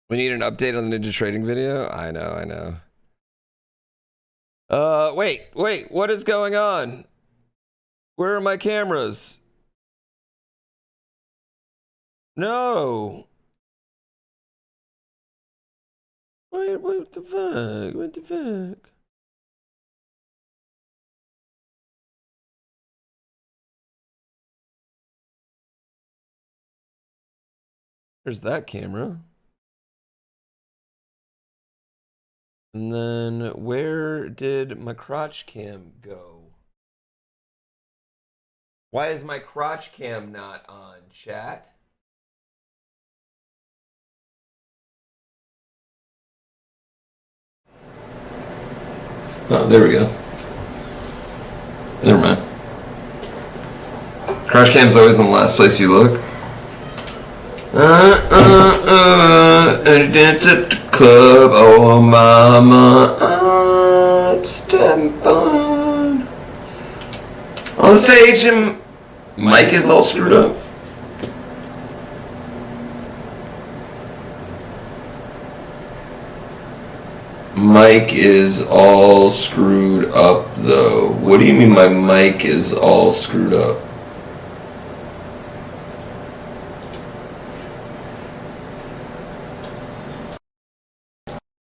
We need an update on the Ninja Trading video. I know. Wait, what is going on? Where are my cameras? No. Wait, what the fuck? What the fuck? There's that camera. And then where did my crotch cam go? Why is my crotch cam not on, chat? Oh, there we go. Never mind. Crotch cam's always in the last place you look. And dance at the club, oh mama, it's fun. On stage, and mic is all screwed up. Mic is all screwed up, though. What do you mean my mic is all screwed up?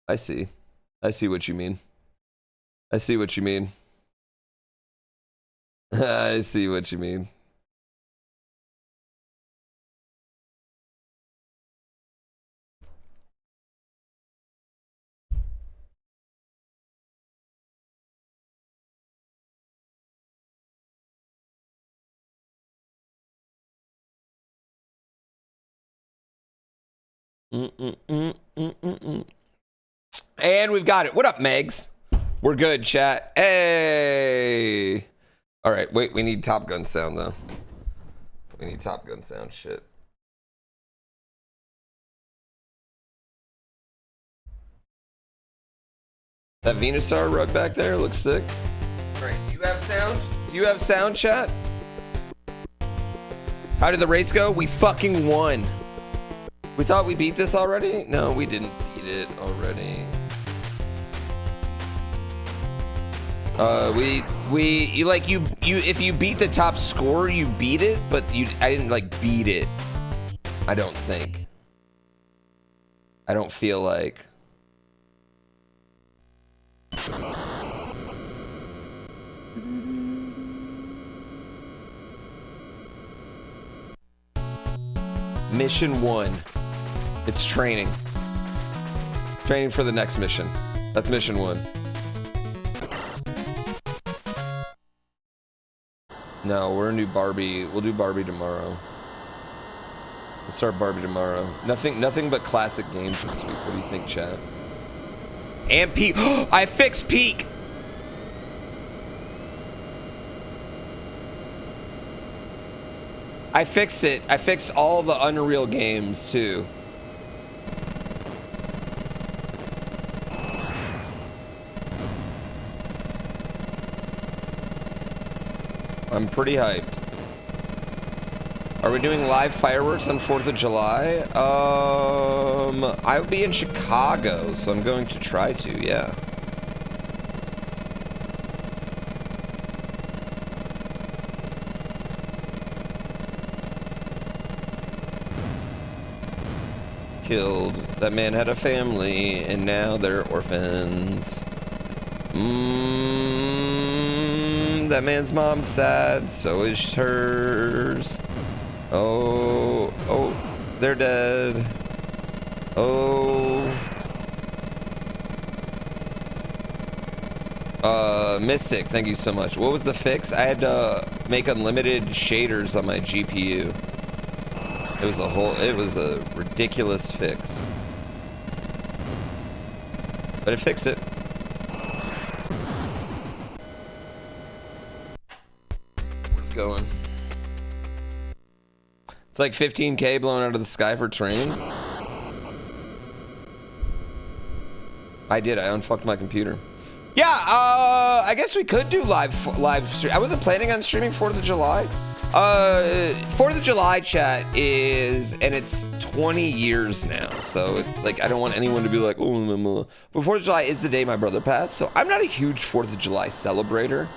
I see. I see what you mean. I see what you mean. I see what you mean. And we've got it. What up, Megs? We're good, chat. Hey. All right, wait, we need Top Gun sound, though. We need Top Gun sound, shit. That Venusaur rug back there looks sick. All right, do you have sound? Do you have sound, chat? How did the race go? We fucking won. We thought we beat this already? No, we didn't beat it already. If you beat the top score, you beat it, but I didn't like beat it. I don't think. I don't feel like. Mission 1. It's training. Training for the next mission. That's mission 1. No, we're gonna do Barbie. We'll do Barbie tomorrow. We'll start Barbie tomorrow. Nothing but classic games this week. What do you think, chat? And Peak. I fixed Peak. I fixed it. I fixed all the Unreal games too. I'm pretty hyped. Are we doing live fireworks on 4th of July? I'll be in Chicago, so I'm going to try to, yeah. Killed. That man had a family, and now they're orphans. That man's mom's sad, so is hers. Oh, they're dead. Oh. Mystic, thank you so much. What was the fix? I had to make unlimited shaders on my GPU. It was a ridiculous fix. But it fixed it. Where's it going? It's like 15K blown out of the sky for training. I did. I unfucked my computer. Yeah, I guess we could do live stream. I wasn't planning on streaming 4th of July. 4th of July chat is, and it's 20 years now. So like, I don't want anyone to be like, oh, but 4th of July is the day my brother passed. So I'm not a huge 4th of July celebrator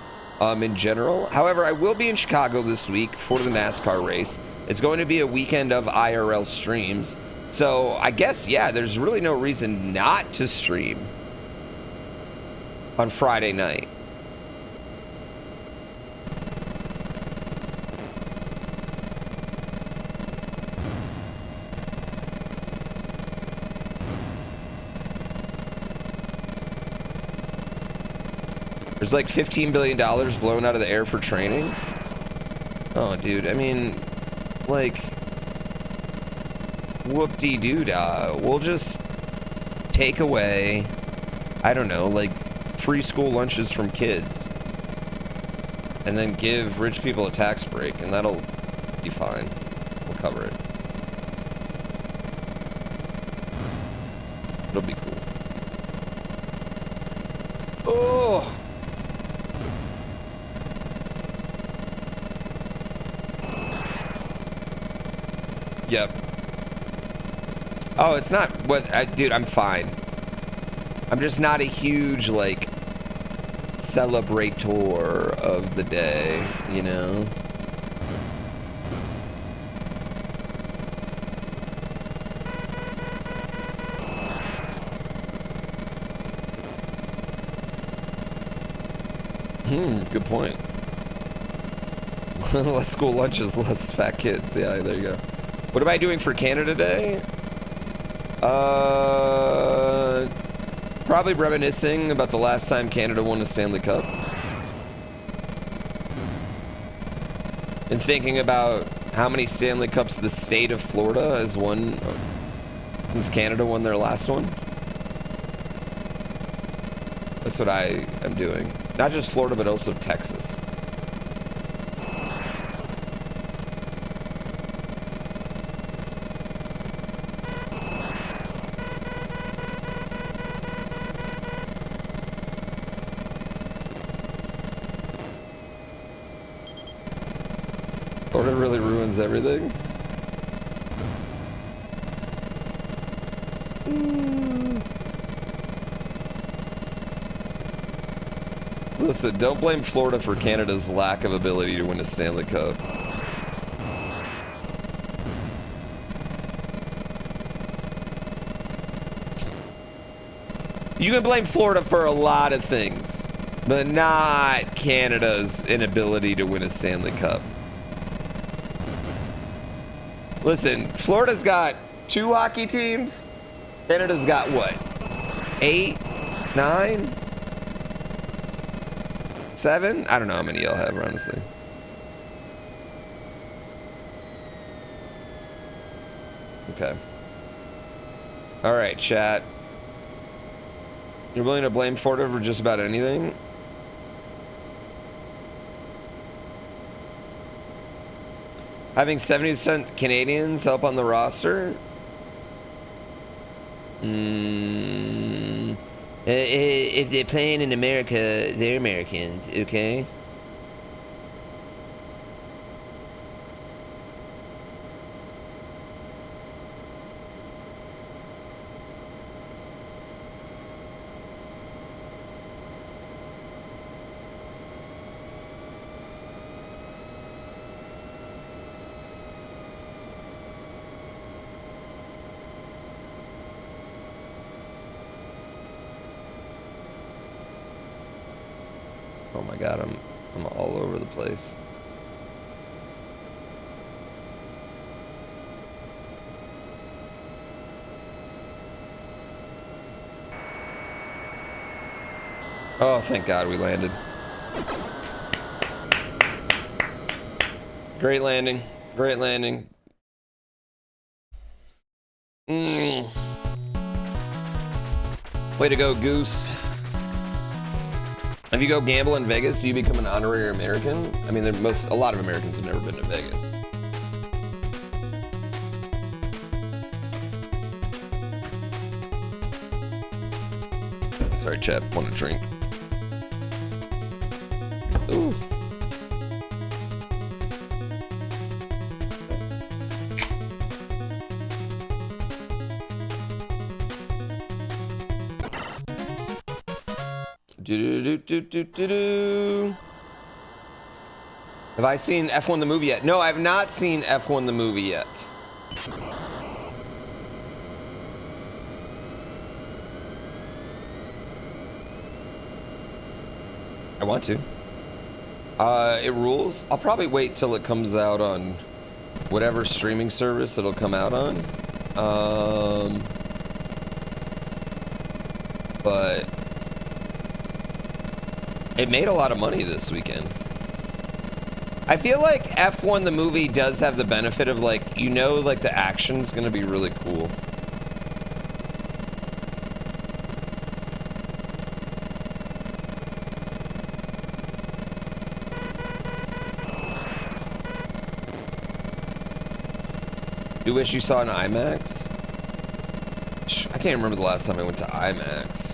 in general. However, I will be in Chicago this week for the NASCAR race. It's going to be a weekend of IRL streams. So I guess, yeah, there's really no reason not to stream on Friday night. There's like $15 billion blown out of the air for training. Oh, dude, I mean, like, whoop-de-doo-dah. We'll just take away, I don't know, like, free school lunches from kids. And then give rich people a tax break, and that'll be fine. We'll cover it. It'll be cool. Oh! Yep. Oh, it's not what, dude, I'm fine. I'm just not a huge, like, celebrator of the day, you know? Good point. Less school lunches, less fat kids. Yeah, there you go. What am I doing for Canada Day? Probably reminiscing about the last time Canada won a Stanley Cup. And thinking about how many Stanley Cups the state of Florida has won since Canada won their last one. That's what I am doing. Not just Florida, but also Texas. Florida really ruins everything. Listen, don't blame Florida for Canada's lack of ability to win a Stanley Cup. You can blame Florida for a lot of things, but not Canada's inability to win a Stanley Cup. Listen, Florida's got 2 hockey teams. Canada's got what? 8? 9? 7? I don't know how many y'all have, honestly. Okay. All right, chat. You're willing to blame Florida for just about anything? Having 70% Canadians help on the roster? If they're playing in America, they're Americans, okay? Oh my god, I'm all over the place. Oh, thank God we landed. Great landing. Great landing. Way to go, Goose. If you go gamble in Vegas, do you become an honorary American? I mean, a lot of Americans have never been to Vegas. Sorry, chat. Want a drink? Ooh. Have I seen F1 the movie yet? No, I have not seen F1 the movie yet. I want to. It rules. I'll probably wait till it comes out on whatever streaming service it'll come out on. But it made a lot of money this weekend. I feel like F1 the movie does have the benefit of, like, you know, like the action's gonna be really cool. You wish you saw an IMAX? I can't remember the last time I went to IMAX.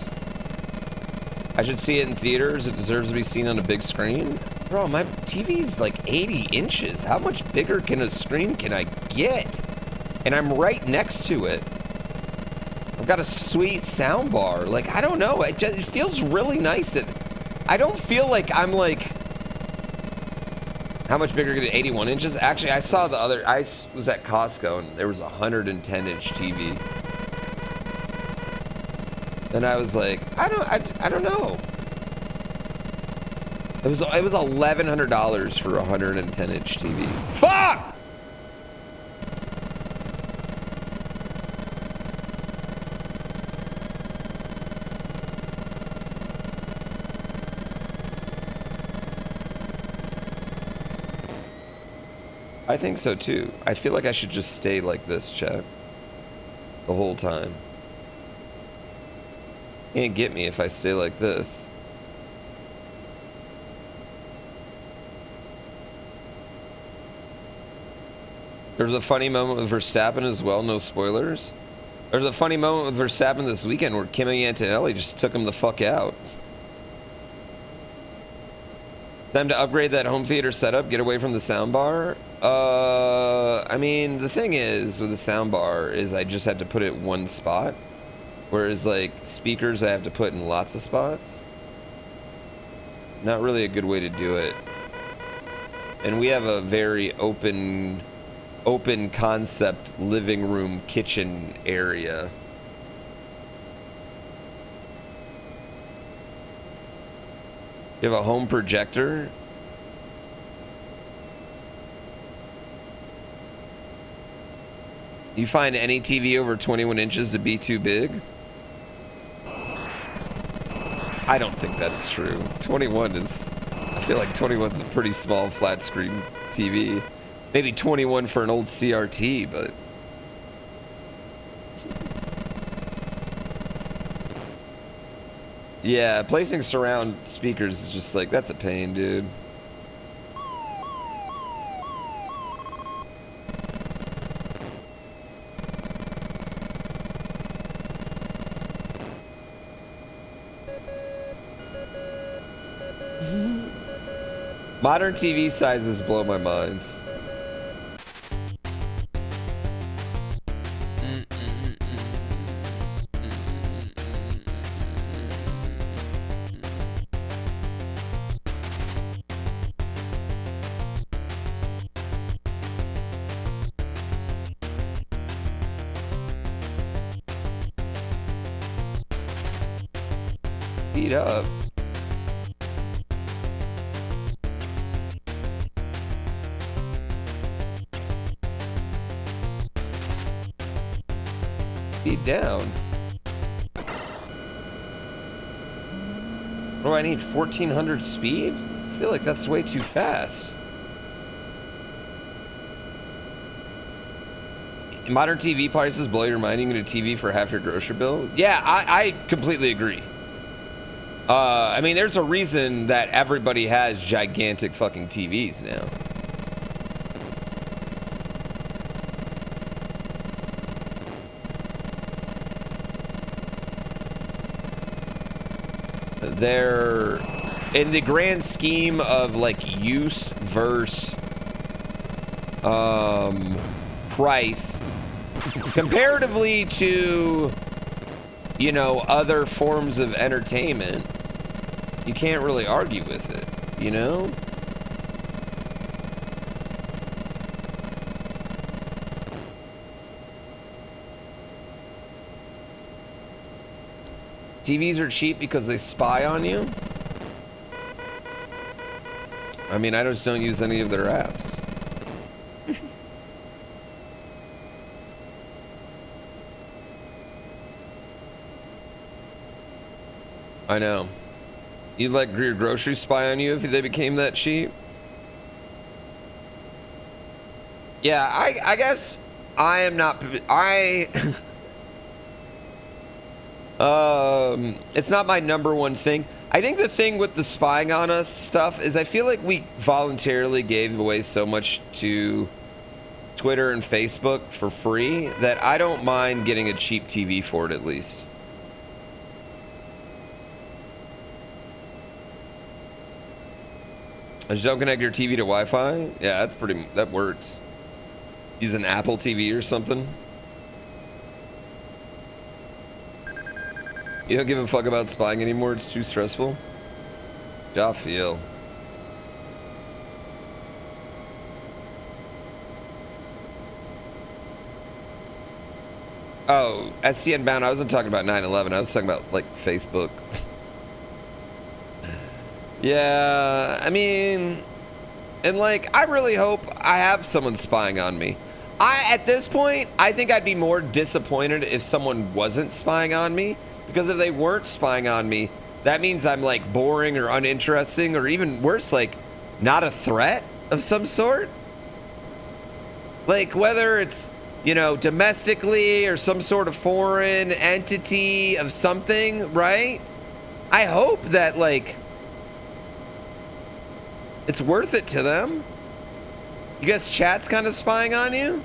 I should see it in theaters. It deserves to be seen on a big screen. Bro, my TV's like 80 inches. How much bigger can a screen can I get? And I'm right next to it. I've got a sweet sound bar. Like, I don't know. It feels really nice. I don't feel like I'm like... How much bigger can it? 81 inches? Actually, I saw the other... I was at Costco and there was a 110-inch TV. And I was like, I don't know. It was $1,100 for a 110-inch TV. Fuck! I think so too. I feel like I should just stay like this, chat. The whole time. Can't get me if I stay like this. There's a funny moment with Verstappen as well, no spoilers. There's a funny moment with Verstappen this weekend where Kimi Antonelli just took him the fuck out. Time to upgrade that home theater setup, get away from the soundbar. I mean, the thing is with the soundbar is I just have to put it one spot. Whereas like speakers I have to put in lots of spots. Not really a good way to do it. And we have a very open concept living room kitchen area. You have a home projector? You find any TV over 21 inches to be too big? I don't think that's true. 21 is... I feel like 21's a pretty small flat screen TV. Maybe 21 for an old CRT, but... Yeah, placing surround speakers is just like, that's a pain, dude. Modern TV sizes blow my mind. Speed up. Speed down. What do I need? 1400 speed? I feel like that's way too fast. Modern TV prices blow your mind. You can get a TV for half your grocery bill. Yeah, I completely agree. I mean, there's a reason that everybody has gigantic fucking TVs now. They're, in the grand scheme of like use versus price, comparatively to, you know, other forms of entertainment, you can't really argue with it, you know? TVs are cheap because they spy on you? I mean, I just don't use any of their apps. I know. You'd let your groceries spy on you if they became that cheap? Yeah, I guess I am not... it's not my number one thing. I think the thing with the spying on us stuff is I feel like we voluntarily gave away so much to Twitter and Facebook for free that I don't mind getting a cheap TV for it at least. Just don't connect your TV to Wi-Fi? Yeah, that works. Use an Apple TV or something. You don't give a fuck about spying anymore, it's too stressful? Ja feel. Oh, SCN bound, I wasn't talking about 9/11, I was talking about, like, Facebook. Yeah, I mean, and like, I really hope I have someone spying on me. At this point, I think I'd be more disappointed if someone wasn't spying on me, because if they weren't spying on me, that means I'm like boring or uninteresting, or even worse, like not a threat of some sort. Like whether it's, you know, domestically or some sort of foreign entity of something, right? I hope that like it's worth it to them. You guess chat's kind of spying on you?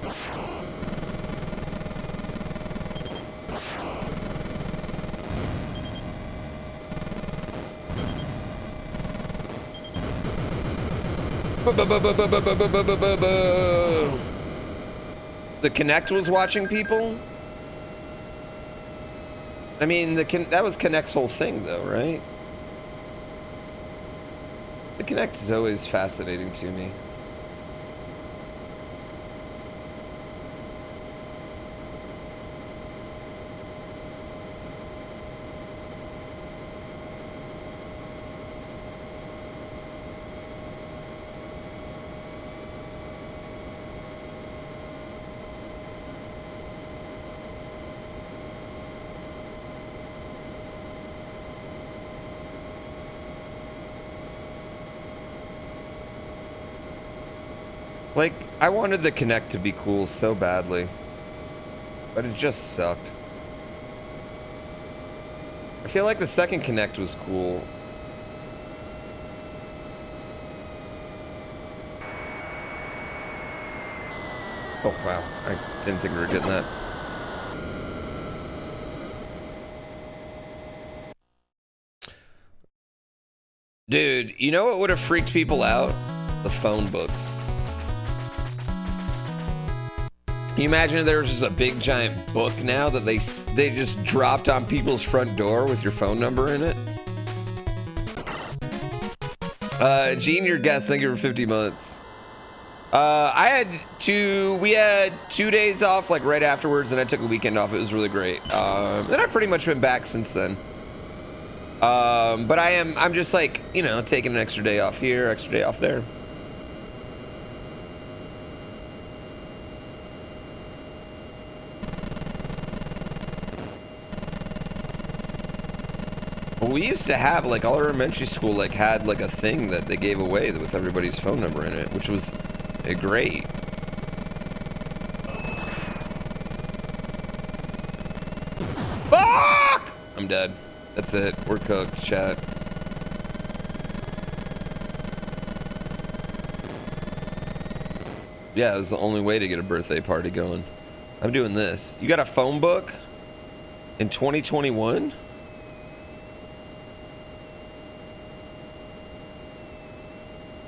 The Connect was watching people? I mean, that was Connect's whole thing though, right? The Connect is always fascinating to me. Like, I wanted the Connect to be cool so badly, but it just sucked. I feel like the second Connect was cool. Oh, wow. I didn't think we were getting that. Dude, you know what would have freaked people out? The phone books. Can you imagine if there was just a big giant book now that they just dropped on people's front door with your phone number in it? Gene, your guest, thank you for 50 months. We had 2 days off like right afterwards, and I took a weekend off. It was really great. Then I've pretty much been back since then. But I'm just like, you know, taking an extra day off here, extra day off there. Well, we used to have, like, all our elementary school, like, had, like, a thing that they gave away with everybody's phone number in it, which was great. Fuck! I'm dead. That's it. We're cooked, chat. Yeah, it was the only way to get a birthday party going. I'm doing this. You got a phone book in 2021?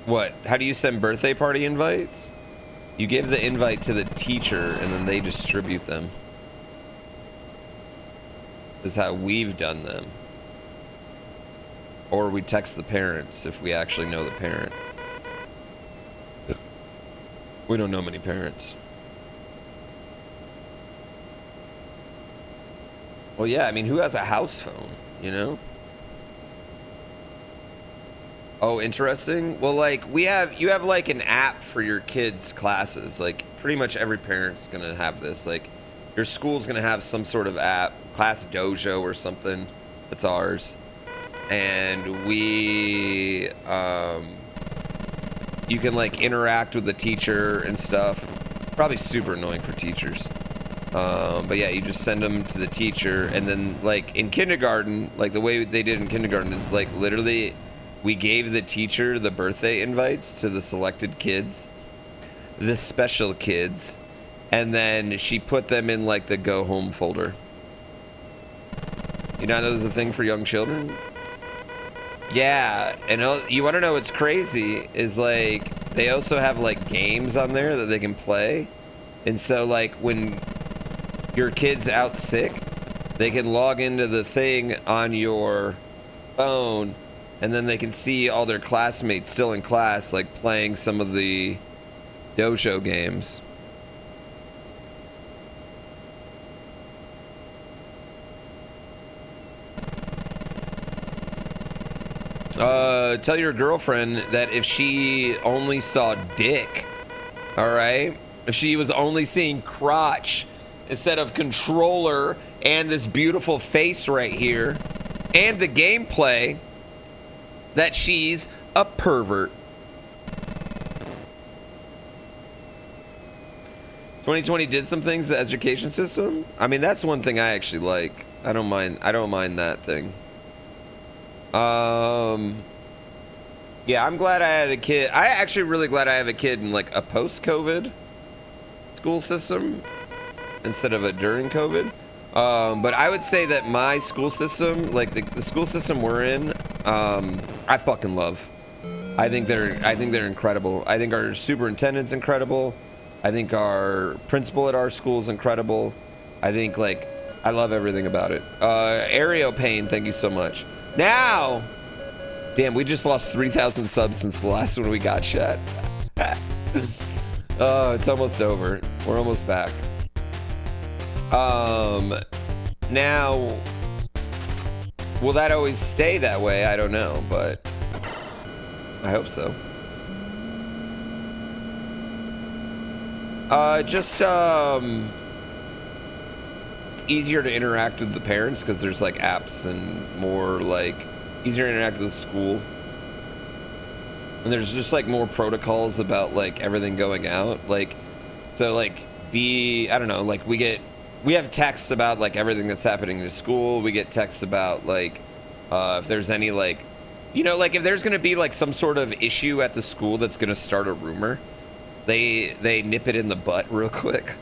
What? How do you send birthday party invites? You give the invite to the teacher and then they distribute them. This is how we've done them. Or we text the parents if we actually know the parent. We don't know many parents. Well, yeah, I mean, who has a house phone, you know? Oh, interesting. Well, like, you have like an app for your kids' classes. Like, pretty much every parent's gonna have this. Like, your school's gonna have some sort of app, Class Dojo or something. That's ours. And you can like interact with the teacher and stuff. Probably super annoying for teachers. But yeah, you just send them to the teacher, and then like in kindergarten, like the way they did in kindergarten is like literally we gave the teacher the birthday invites to the selected kids, the special kids, and then she put them in like the go home folder. You know there's a thing for young children? Yeah, and you want to know what's crazy is like they also have like games on there that they can play. And so like when your kid's out sick, they can log into the thing on your phone, and then they can see all their classmates still in class, like playing some of the dojo games. Tell your girlfriend that if she only saw dick, all right? If she was only seeing crotch instead of controller and this beautiful face right here and the gameplay, that she's a pervert. 2020 did some things to the education system. I mean, that's one thing I actually like. I don't mind that thing. Yeah, I'm glad I had a kid. I actually really glad I have a kid in like a post-COVID school system instead of a during COVID. But I would say that my school system, like the school system we're in, I fucking love. I think they're incredible. I think our superintendent's incredible. I think our principal at our school is incredible. I think like I love everything about it. Aereo Payne, thank you so much. Now, damn, we just lost 3,000 subs since the last one we got, chat. Oh, it's almost over. We're almost back. Now, will that always stay that way? I don't know, but I hope so. It's easier to interact with the parents because there's like apps and more like easier to interact with the school. And there's just like more protocols about like everything going out. Like, so like I don't know, like we have texts about like everything that's happening in school. We get texts about like, if there's any like, you know, like if there's going to be like some sort of issue at the school that's going to start a rumor, they nip it in the butt real quick.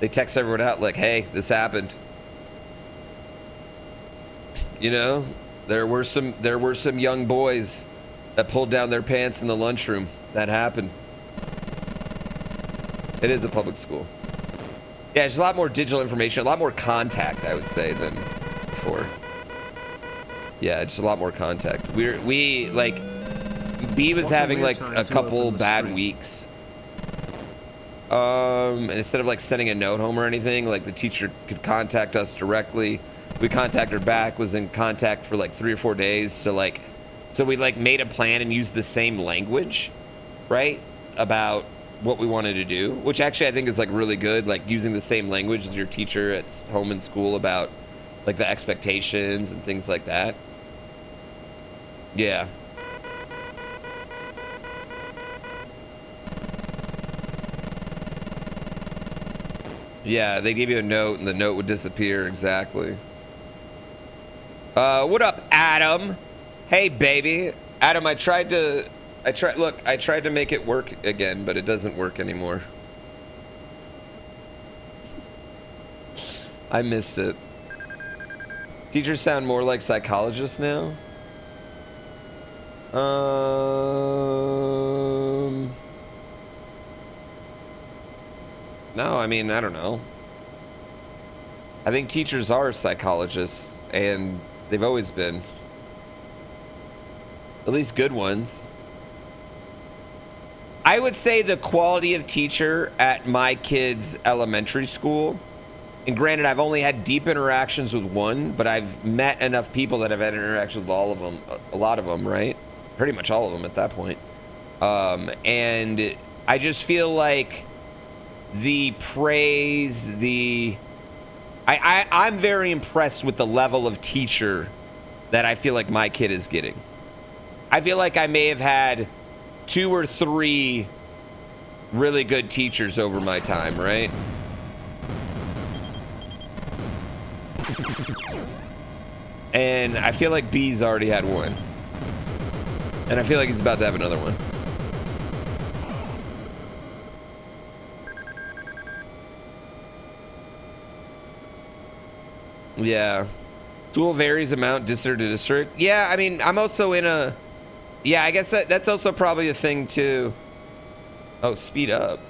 They text everyone out like, hey, this happened. You know, there were some young boys that pulled down their pants in the lunchroom. That happened. It is a public school. Yeah, there's a lot more digital information, a lot more contact, I would say, than before. Yeah, just a lot more contact. We like, B was having like a couple bad weeks. And instead of like sending a note home or anything, like the teacher could contact us directly. We contacted her back, was in contact for like 3 or 4 days. So we like made a plan and used the same language, right? About what we wanted to do, which actually I think is like really good. Like using the same language as your teacher at home and school about like the expectations and things like that. Yeah. Yeah, they give you a note and the note would disappear. Exactly. What up, Adam? Hey, baby. Adam, I tried to make it work again, but it doesn't work anymore. I missed it. Teachers sound more like psychologists now. No, I mean, I don't know. I think teachers are psychologists, and they've always been. At least good ones. I would say the quality of teacher at my kids' elementary school, and granted, I've only had deep interactions with one, but I've met enough people that have had interactions with all of them, a lot of them, right? Pretty much all of them at that point. And I just feel like the praise, I'm very impressed with the level of teacher that I feel like my kid is getting. I feel like I may have had 2 or 3 really good teachers over my time, right? And I feel like B's already had one. And I feel like he's about to have another one. Yeah. School varies amount district to district. Yeah, I mean, I'm also in a... Yeah, I guess that's also probably a thing too. Oh, speed up.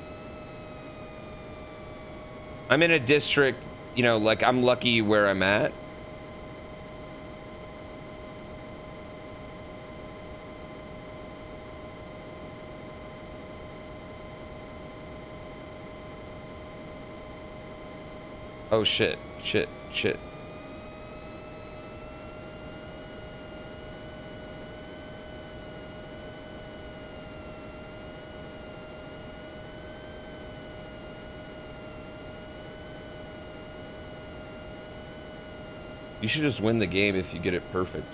I'm in a district, you know, like I'm lucky where I'm at. Oh shit, shit, shit. You should just win the game if you get it perfect.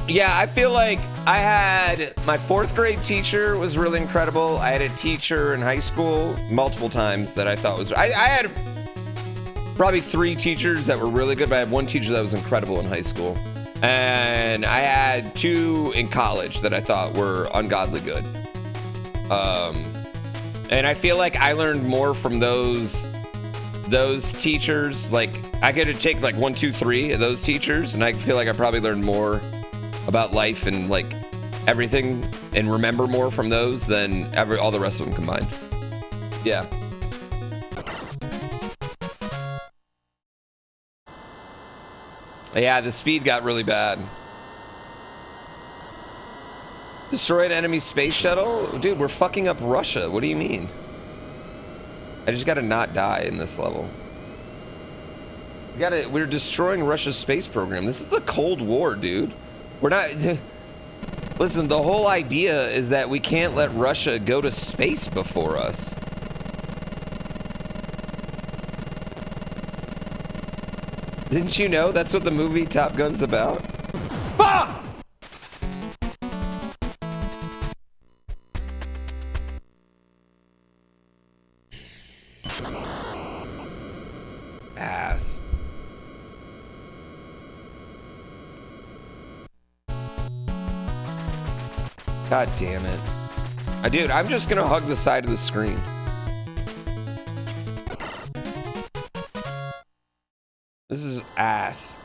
Yeah, I feel like I had my 4th grade teacher was really incredible. I had a teacher in high school multiple times that I thought was... I had probably 3 teachers that were really good, but I had 1 teacher that was incredible in high school. And I had 2 in college that I thought were ungodly good. And I feel like I learned more from those teachers. Like, I could take like 1, 2, 3 of those teachers, and I feel like I probably learned more about life and like everything and remember more from those than all the rest of them combined. Yeah. Yeah, the speed got really bad. Destroyed enemy space shuttle? Dude, we're fucking up Russia. What do you mean? I just gotta not die in this level. We're destroying Russia's space program. This is the Cold War, dude. We're not... Listen, the whole idea is that we can't let Russia go to space before us. Didn't you know that's what the movie Top Gun's about? Fuck! Ass. God damn it. Dude, I'm just gonna hug the side of the screen. This is ass.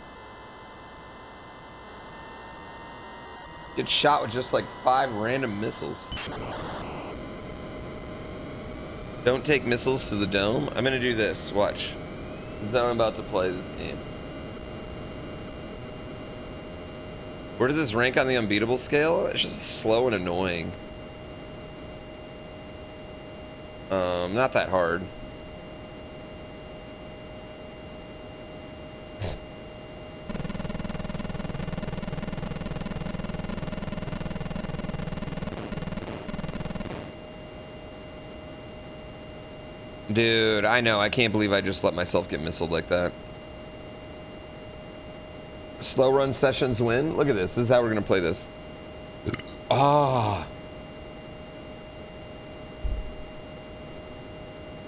Get shot with just like 5 random missiles. Don't take missiles to the dome. I'm gonna do this. Watch. This is how I'm about to play this game. Where does this rank on the unbeatable scale? It's just slow and annoying. Not that hard. Dude, I know. I can't believe I just let myself get missiled like that. Slow run sessions win. Look at this. This is how we're going to play this. Ah.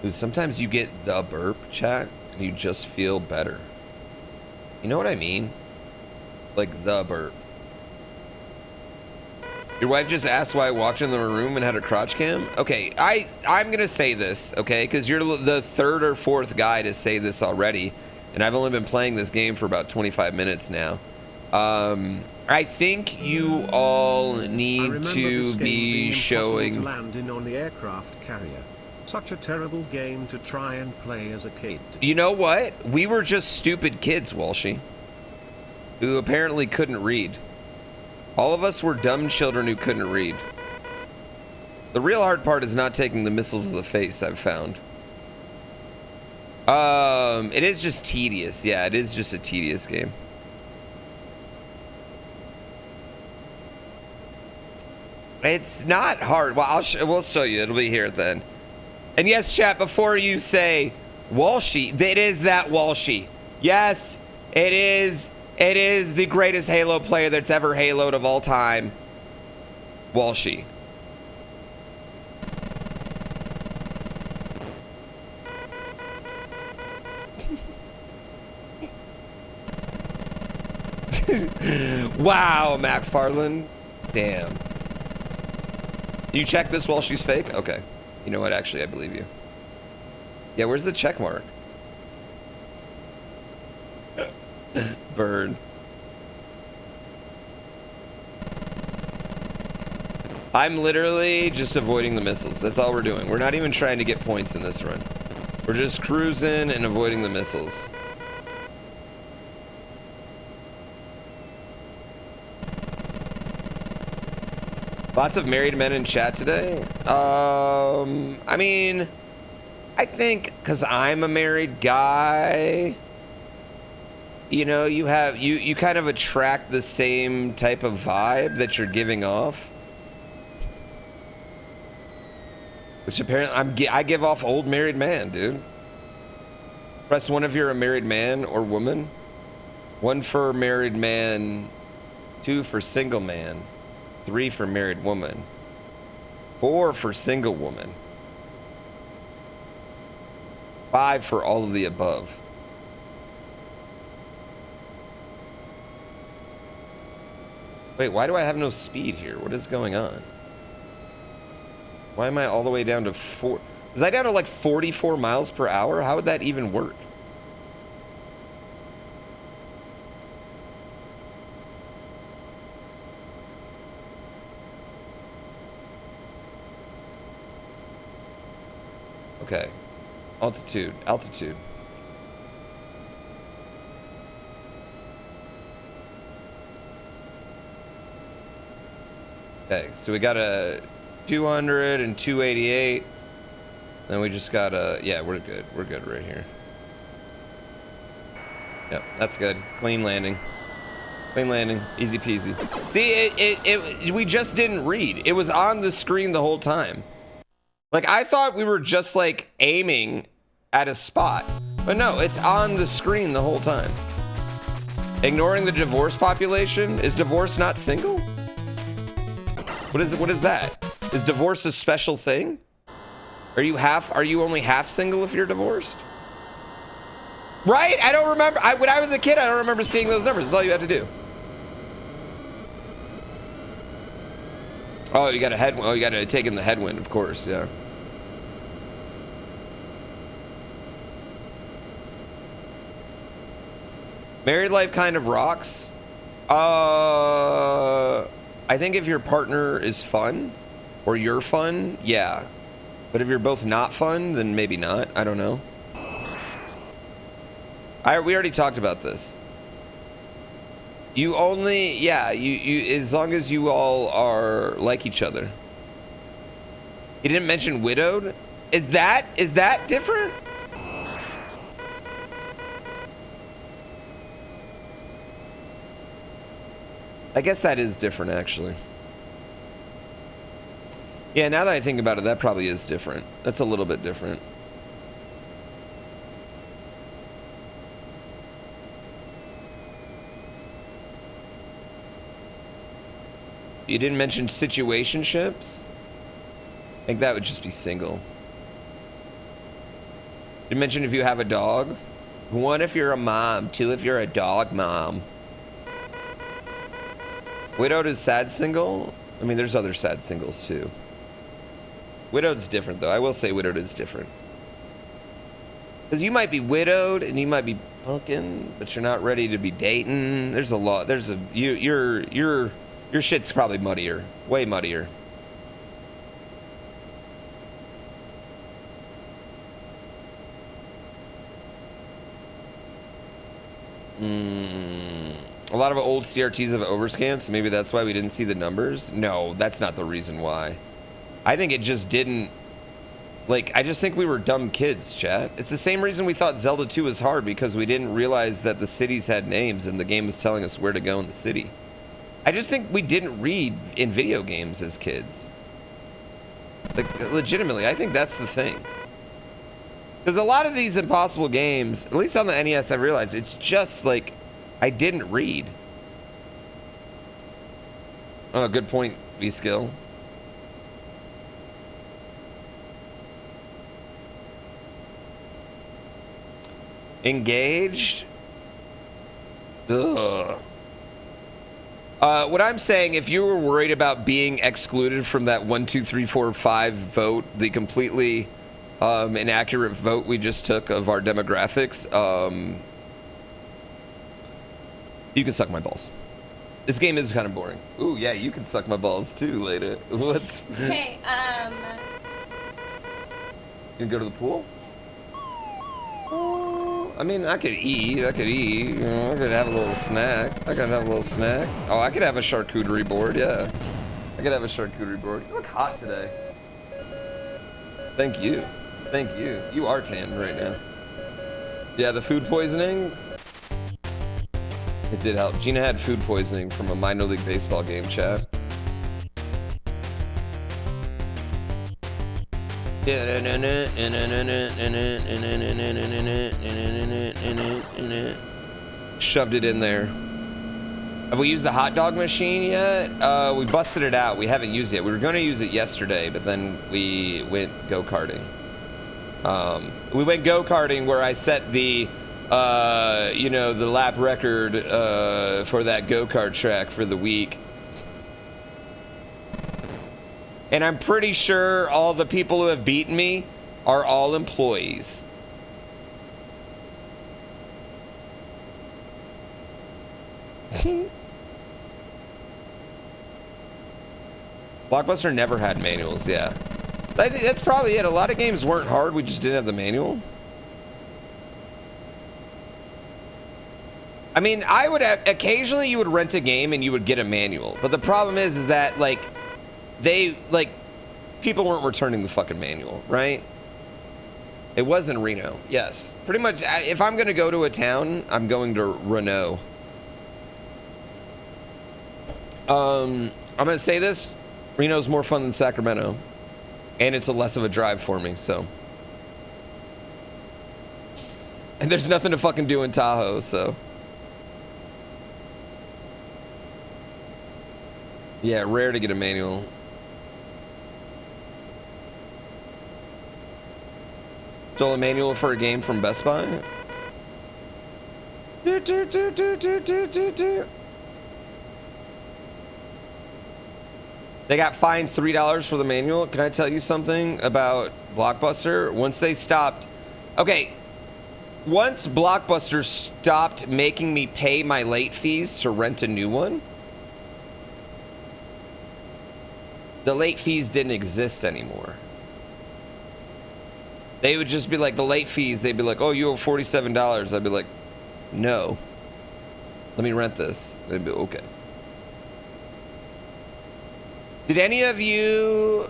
Dude, sometimes you get the burp, chat, and you just feel better. You know what I mean? Like the burp. Your wife just asked why I walked in the room and had a crotch cam? Okay, I'm going to say this, okay? Because you're the 3rd or 4th guy to say this already. And I've only been playing this game for about 25 minutes now. I think you all need to be showing. To land in on the aircraft carrier. Such a terrible game to try and play as a kid. You know what? We were just stupid kids, Walshy, who apparently couldn't read. All of us were dumb children who couldn't read. The real hard part is not taking the missiles to the face, I've found. It is just tedious. Yeah, it is just a tedious game. It's not hard. Well, we'll show you. It'll be here then. And yes, chat, before you say Walshy, it is that Walshy. Yes, it is. It is the greatest Halo player that's ever Haloed of all time. Walshy. Wow, McFarlane. Damn. You check this while she's fake? Okay. You know what? Actually, I believe you. Yeah, where's the check mark? Bird. I'm literally just avoiding the missiles. That's all we're doing. We're not even trying to get points in this run. We're just cruising and avoiding the missiles. Lots of married men in chat today. I mean, I think because I'm a married guy, you know, you kind of attract the same type of vibe that you're giving off. Which apparently I give off old married man, dude. Press 1 if you're a married man or woman. 1 for married man. 2 for single man. 3 for married woman. 4 for single woman. 5 for all of the above. Wait, why do I have no speed here? What is going on? Why am I all the way down to 4? Was I down to like 44 miles per hour? How would that even work? Okay. Altitude. Okay, so we got a 200 and 288. Then we just got a, yeah, we're good. We're good right here. Yep, that's good. Clean landing. Clean landing. Easy peasy. See, we just didn't read. It was on the screen the whole time. Like, I thought we were just, like, aiming at a spot. But no, it's on the screen the whole time. Ignoring the divorce population? Is divorce not single? What is that? Is divorce a special thing? Are you only half single if you're divorced? Right? I don't remember. When I was a kid, I don't remember seeing those numbers. That's all you have to do. Oh, you got a headwind. Oh, you got to take in the headwind, of course. Yeah. Married life kind of rocks. I think if your partner is fun, or you're fun, yeah. But if you're both not fun, then maybe not. I don't know. We already talked about this. You only, yeah, you as long as you all are like each other. He didn't mention widowed. Is that different? I guess that is different, actually. Yeah, now that I think about it, that probably is different. That's a little bit different. You didn't mention situationships? I think that would just be single. You mentioned if you have a dog? 1 if you're a mom, 2 if you're a dog mom. Widowed is sad single? I mean, there's other sad singles too. Widowed's different though. I will say widowed is different. Because you might be widowed and you might be hooking, but you're not ready to be dating. There's a lot. There's a your shit's probably muddier, way muddier. A lot of old CRTs have overscanned, so maybe that's why we didn't see the numbers. No, that's not the reason why. I think it just didn't. Like, I just think we were dumb kids, chat. It's the same reason we thought Zelda 2 was hard, because we didn't realize that the cities had names and the game was telling us where to go in the city. I just think we didn't read in video games as kids. Like, legitimately, I think that's the thing. Because a lot of these impossible games, at least on the NES, I realized it's just like, I didn't read. Oh, good point, V-Skill. Engaged? Ugh. What I'm saying, if you were worried about being excluded from that 1, 2, 3, 4, 5 vote, the completely inaccurate vote we just took of our demographics, you can suck my balls. This game is kind of boring. Ooh, yeah, you can suck my balls too later. What's... Hey, You can go to the pool? I mean, I could eat. You know, I could have a little snack. Oh, I could have a charcuterie board, yeah. I could have a charcuterie board. You look hot today. Thank you. You are tan right now. Yeah, the food poisoning. It did help. Gina had food poisoning from a minor league baseball game, chat. Shoved it in there. Have we used the hot dog machine yet? We busted it out. We haven't used it. We were going to use it yesterday, but then we went go-karting. We went go-karting where I set the, you know, the lap record for that go-kart track for the week. And I'm pretty sure all the people who have beaten me are all employees. Blockbuster never had manuals, yeah. I think that's probably it. A lot of games weren't hard, we just didn't have the manual. I mean, I would have, occasionally you would rent a game and you would get a manual. But the problem is that, like, people weren't returning the fucking manual, right? It was in Reno, yes. Pretty much, if I'm going to go to a town, I'm going to Reno. I'm going to say this. Reno's more fun than Sacramento. And it's a less of a drive for me, so. And there's nothing to fucking do in Tahoe, so. Yeah, rare to get a manual. Stole a manual for a game from Best Buy? They got fined $3 for the manual. Can I tell you something about Blockbuster? Once they stopped... Okay, once Blockbuster stopped making me pay my late fees to rent a new one, the late fees didn't exist anymore. They would just be like, the late fees, they'd be like, oh, you owe $47. I'd be like, no. Let me rent this. They'd be, okay. Did any of you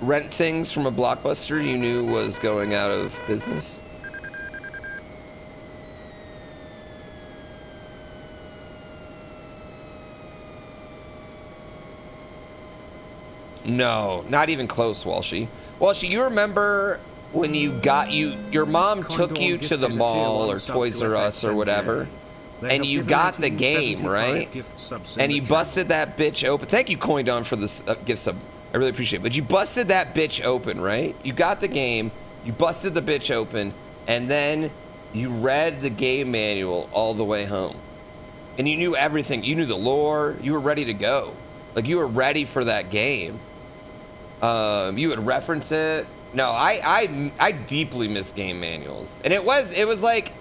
rent things from a Blockbuster you knew was going out of business? No, not even close, Walshy. Walshy, you remember when you got your mom took you to the mall or Toys R Us or whatever, and you got the game, right? And you busted that bitch open. Thank you, Coindon, for this gift sub. I really appreciate it. But you busted that bitch open, right? You got the game, you busted the bitch open, and then you read the game manual all the way home. And you knew everything. You knew the lore. You were ready to go. Like, you were ready for that game. You would reference it. No, I deeply miss game manuals. And it was like,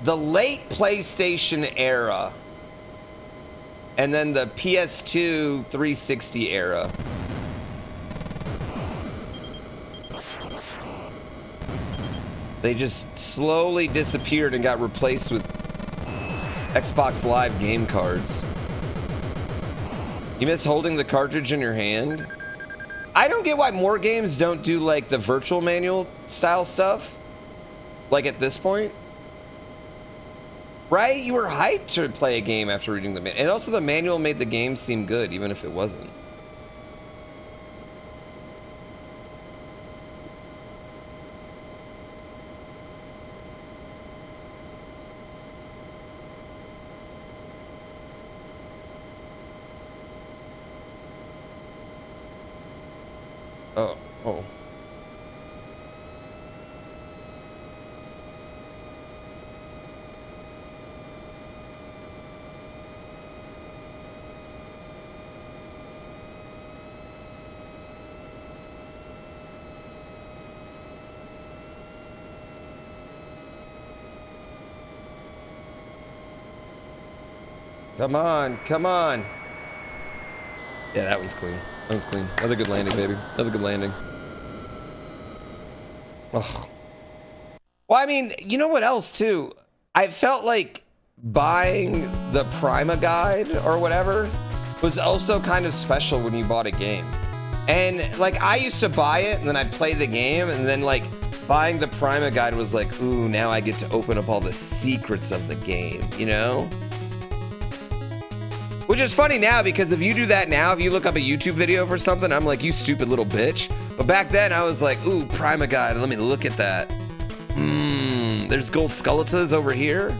the late PlayStation era, and then the PS2 360 era. They just slowly disappeared and got replaced with Xbox Live game cards. You miss holding the cartridge in your hand? I don't get why more games don't do like the virtual manual style stuff. Like at this point. Right? You were hyped to play a game after reading the manual. And also the manual made the game seem good, even if it wasn't. Oh. Come on, come on. Yeah, that one's clean. That was clean. Another good landing, baby. Another good landing. Ugh. Well, I mean, you know what else, too? I felt like buying the Prima guide or whatever was also kind of special when you bought a game. And, like, I used to buy it, and then I'd play the game, and then, like, buying the Prima guide was like, ooh, now I get to open up all the secrets of the game, you know? Which is funny now, because if you do that now, if you look up a YouTube video for something, I'm like, you stupid little bitch. But back then, I was like, ooh, Prima guide, let me look at that. There's gold skeletas over here.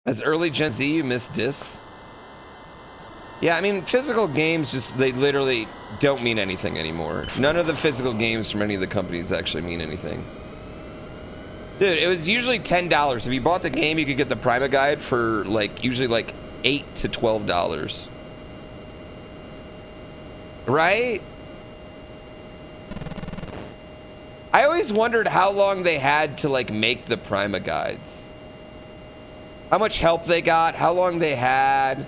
As early Gen Z, you missed discs. Yeah, I mean, physical games just, they literally don't mean anything anymore. None of the physical games from any of the companies actually mean anything. Dude, it was usually $10. If you bought the game, you could get the Prima guide for like usually like $8 to $12. Right? I always wondered how long they had to like make the Prima guides. How much help they got, how long they had.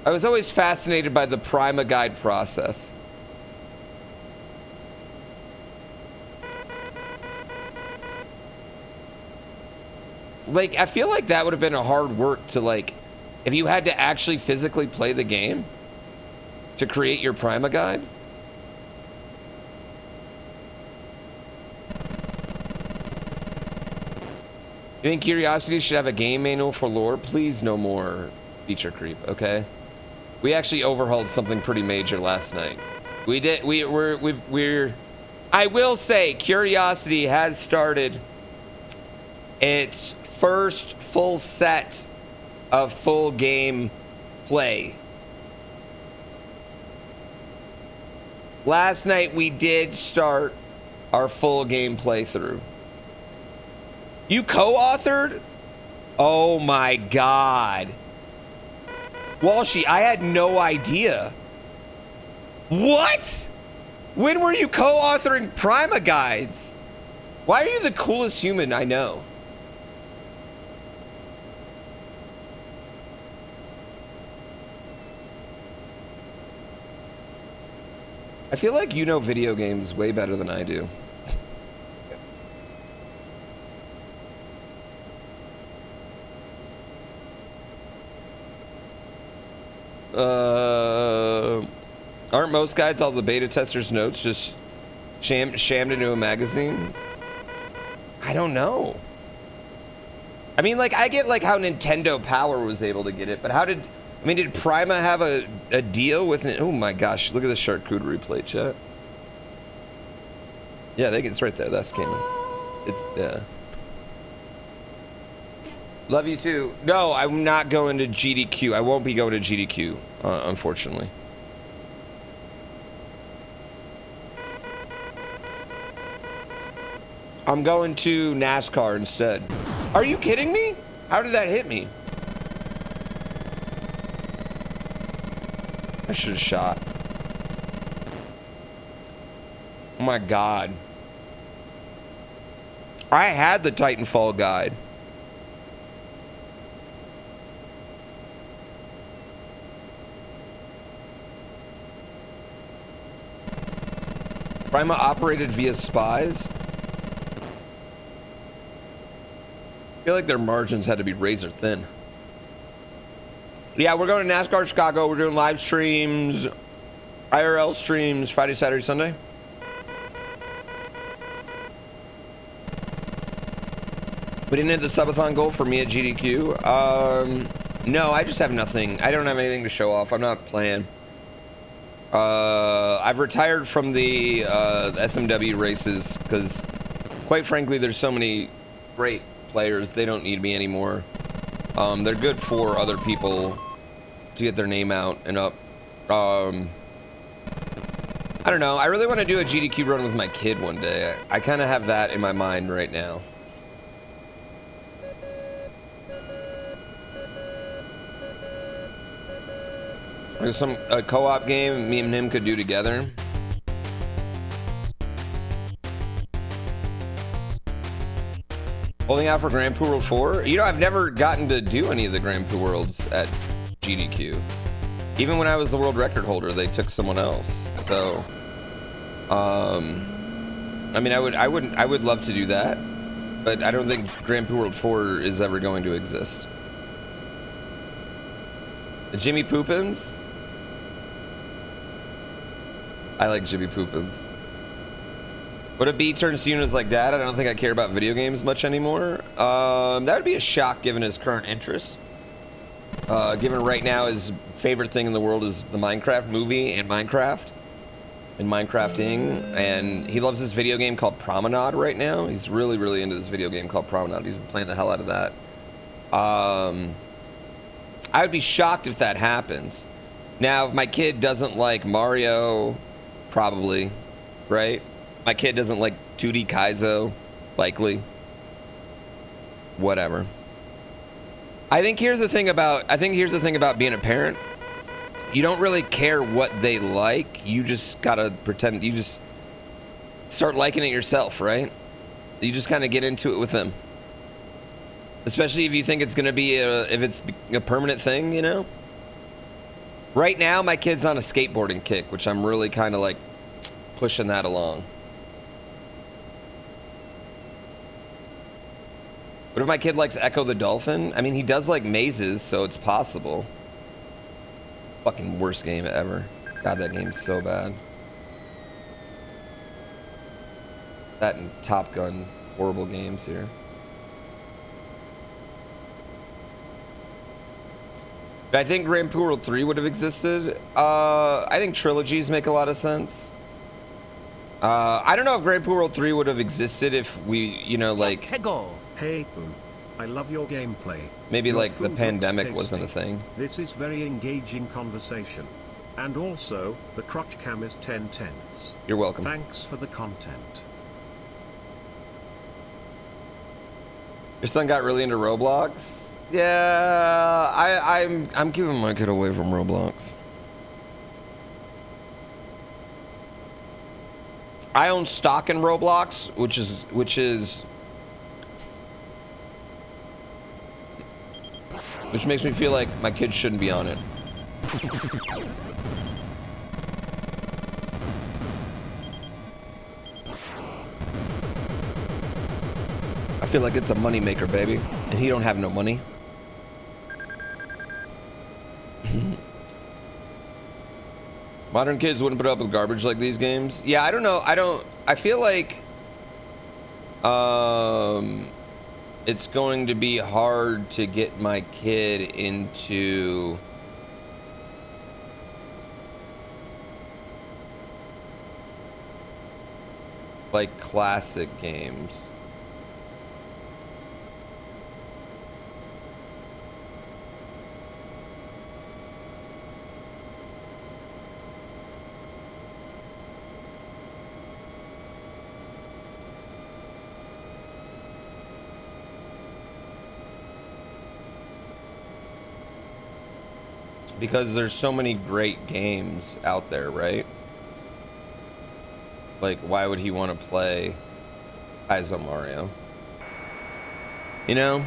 I was always fascinated by the Prima guide process. Like, I feel like that would have been a hard work to, like, if you had to actually physically play the game to create your Prima guide. You think Curiosity should have a game manual for lore? Please, no more feature creep, okay? We actually overhauled something pretty major last night. We did, we're I will say, Curiosity has started its first full set of full game play. Last night we did start our full game playthrough. You co-authored? Oh my God. Walshy, I had no idea. What? When were you co-authoring Prima guides? Why are you the coolest human I know? I feel like you know video games way better than I do. Aren't most guides all the beta testers' notes just shammed into a magazine? I don't know. I mean, like, I get like how Nintendo Power was able to get it, but how did... I mean, did Prima have a deal with it? Oh my gosh, look at the charcuterie plate, chat. Yeah, it's right there. That's Cayman. It's, yeah. Love you too. No, I'm not going to GDQ. I won't be going to GDQ, unfortunately. I'm going to NASCAR instead. Are you kidding me? How did that hit me? I should have shot. Oh my god. I had the Titanfall guide. Prima operated via spies. I feel like their margins had to be razor thin. Yeah, we're going to NASCAR Chicago. We're doing live streams, IRL streams, Friday, Saturday, Sunday. We didn't hit the subathon goal for me at GDQ. No, I just have nothing. I don't have anything to show off. I'm not playing. I've retired from the SMW races because, quite frankly, there's so many great players. They don't need me anymore. They're good for other people to get their name out and up. I don't know. I really want to do a GDQ run with my kid one day. I kind of have that in my mind right now. There's a co-op game me and him could do together. Holding out for GrandPooBear World 4? You know, I've never gotten to do any of the GrandPooBear Worlds at GDQ. Even when I was the world record holder, they took someone else. So, I mean, I would love to do that, but I don't think GrandPooBear World 4 is ever going to exist. Jimmy Poopins? I like Jimmy Poopins. Would a B turn students like Dad? I don't think I care about video games much anymore. That would be a shock given his current interests. Given right now his favorite thing in the world is the Minecraft movie and Minecraft. And Minecrafting. And he loves this video game called Promenade right now. He's really, really into this video game called Promenade. He's been playing the hell out of that. I would be shocked if that happens. Now, if my kid doesn't like Mario, probably, right? My kid doesn't like 2D Kaizo, likely. Whatever. I think here's the thing about being a parent. You don't really care what they like. You just gotta pretend. You just start liking it yourself, right? You just kind of get into it with them. Especially if you think it's gonna be if it's a permanent thing, you know. Right now, my kid's on a skateboarding kick, which I'm really kind of like pushing that along. What if my kid likes Echo the Dolphin? I mean, he does like mazes, so it's possible. Fucking worst game ever. God, that game's so bad. That and Top Gun, horrible games here. I think GrandPooBear World 3 would have existed. I think trilogies make a lot of sense. I don't know if GrandPooBear World 3 would have existed if we, you know, like... Hey, I love your gameplay. Maybe Your like the food pandemic looks wasn't a tasty. thing. This is very engaging conversation. And also, the crotch cam is 10/10ths. You're welcome. Thanks for the content. Your son got really into Roblox? Yeah, I'm keeping my kid away from Roblox. I own stock in Roblox, which makes me feel like my kids shouldn't be on it. I feel like it's a money maker, baby, and he don't have no money. Modern kids wouldn't put up with garbage like these games. Yeah, I don't know. I feel like it's going to be hard to get my kid into like classic games. Because there's so many great games out there, right? Like, why would he want to play Kaizo Mario? You know?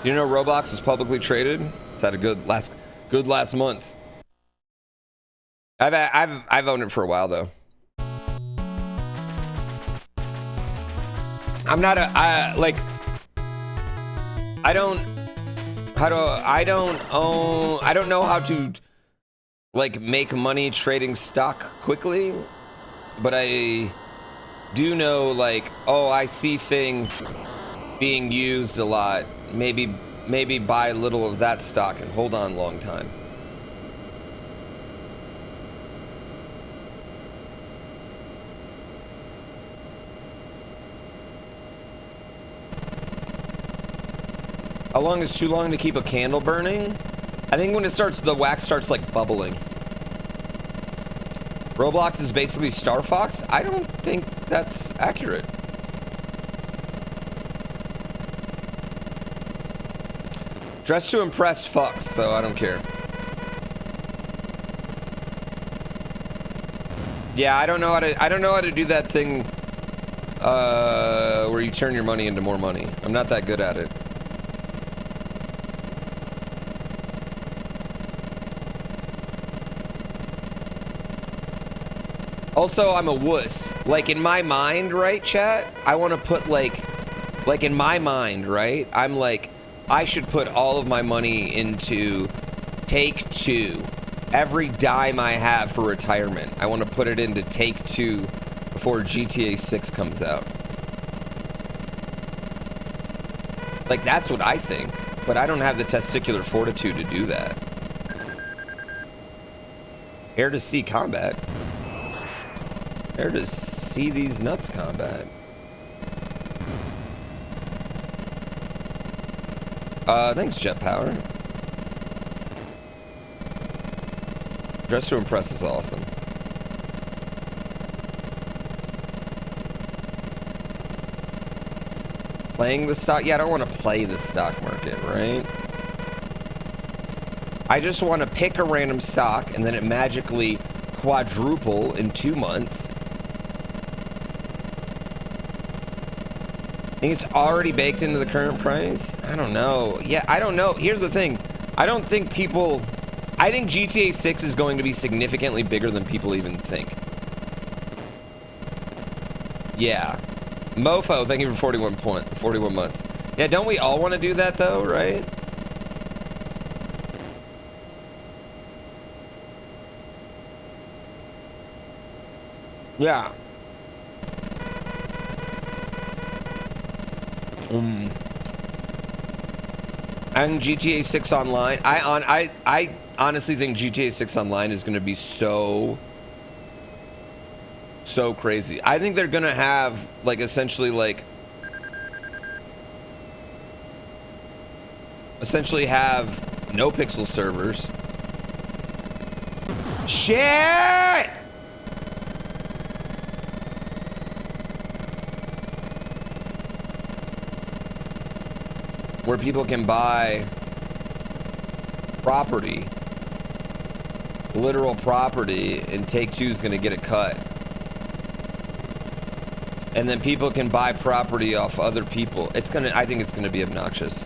You know Roblox was publicly traded? It's had a good last month. I've owned it for a while though. I'm not a I don't know how to like make money trading stock quickly, but I do know like, oh, I see thing being used a lot. Maybe buy a little of that stock and hold on a long time. How long is too long to keep a candle burning? I think when it starts, the wax starts like bubbling. Roblox is basically Star Fox? I don't think that's accurate. Dress to impress fucks, so I don't care. Yeah, I don't know how to do that thing where you turn your money into more money. I'm not that good at it. Also, I'm a wuss. Like, in my mind, right, chat? I want to put, like, in my mind, right? I'm like, I should put all of my money into Take-Two. Every dime I have for retirement, I want to put it into Take-Two before GTA 6 comes out. Like, that's what I think. But I don't have the testicular fortitude to do that. Here to see combat. Here to see these nuts combat. Thanks, Jet Power. Dress to Impress is awesome. Playing the stock? Yeah, I don't want to play the stock market, right? I just want to pick a random stock and then it magically quadruple in 2 months. I think it's already baked into the current price. I don't know. Yeah, I don't know. Here's the thing. I think GTA 6 is going to be significantly bigger than people even think. Yeah. Mofo, thank you for 41 months. Yeah, don't we all want to do that though, right? Yeah. And GTA 6 Online. I honestly think GTA 6 Online is going to be so crazy. I think they're going to have like essentially have no pixel servers. Shit! Where people can buy property, literal property, and Take-Two is going to get a cut. And then people can buy property off other people. I think it's going to be obnoxious.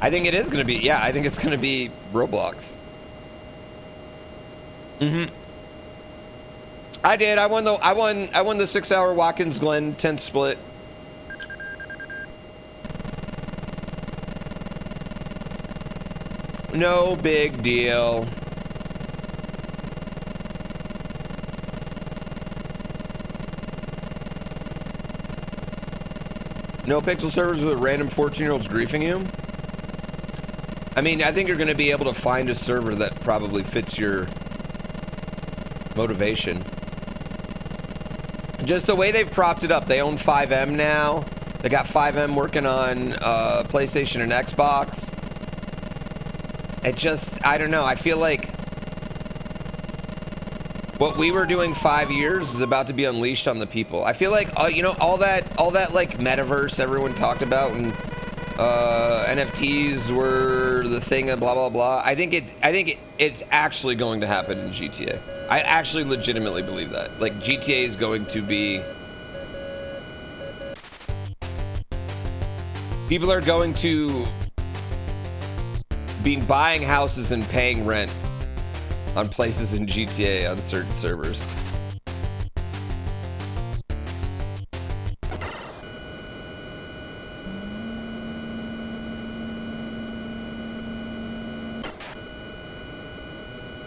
I think it is going to be, yeah, I think it's going to be Roblox. I did. I won the 6-hour Watkins Glen 10th split. No big deal. No pixel servers with random 14-year-olds griefing you? I mean, I think you're going to be able to find a server that probably fits your motivation. Just the way they've propped it up. They own 5M now. They got 5M working on PlayStation and Xbox. It just, I don't know. I feel like what we were doing 5 years is about to be unleashed on the people. I feel like, you know, all that like metaverse everyone talked about and NFTs were the thing of blah blah blah. I think it's actually going to happen in GTA. I actually legitimately believe that. Like GTA is going to be. People are going to be buying houses and paying rent on places in GTA on certain servers.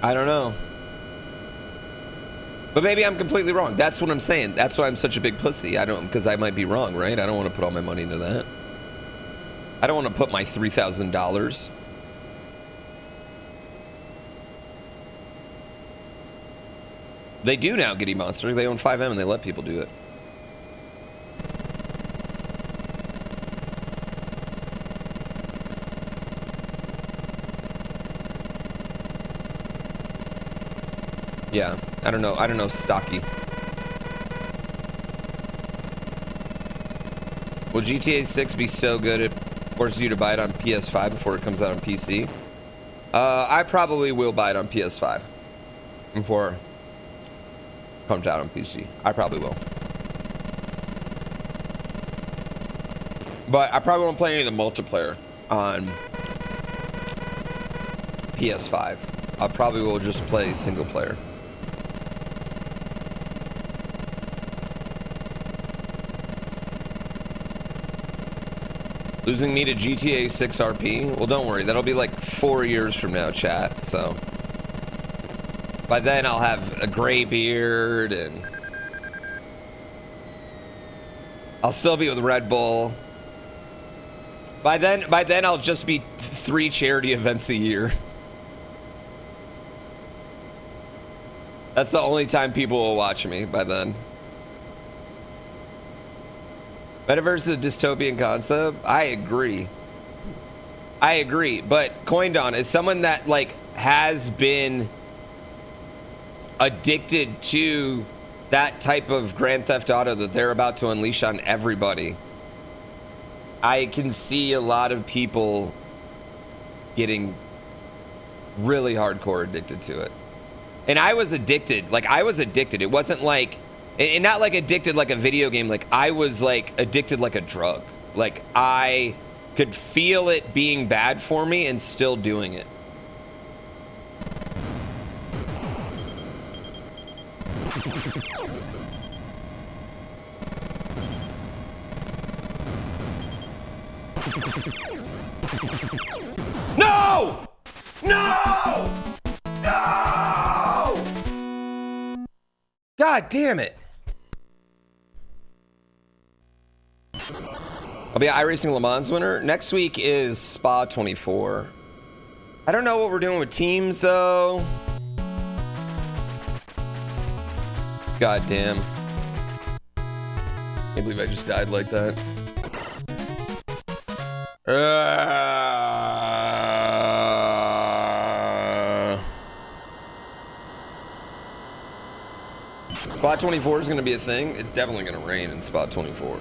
I don't know. But maybe I'm completely wrong. That's what I'm saying. That's why I'm such a big pussy. Because I might be wrong, right? I don't want to put all my money into that. I don't want to put my $3,000. They do now, Giddy Monster. They own 5M and they let people do it. Yeah, I don't know, Stocky. Will GTA 6 be so good it forces you to buy it on PS5 before it comes out on PC? I probably will buy it on PS5 before it comes out on PC. I probably will. But I probably won't play any of the multiplayer on PS5. I probably will just play single player. Losing me to GTA 6 RP? Well, don't worry. That'll be like 4 years from now, chat. So by then I'll have a gray beard and I'll still be with Red Bull. By then I'll just be 3 charity events a year. That's the only time people will watch me by then. Metaverse is a dystopian concept. I agree. But Coindon is someone that like has been addicted to that type of Grand Theft Auto that they're about to unleash on everybody. I can see a lot of people getting really hardcore addicted to it. And I was addicted. Like I was addicted. It wasn't like, and not like addicted like a video game. Like I was like addicted like a drug. Like I could feel it being bad for me and still doing it. No! No! No! God damn it. I'll be an Iracing Le Mans winner. Next week is Spa 24. I don't know what we're doing with teams though. God damn. Can't believe I just died like that. Spot 24 is going to be a thing. It's definitely going to rain in Spot 24.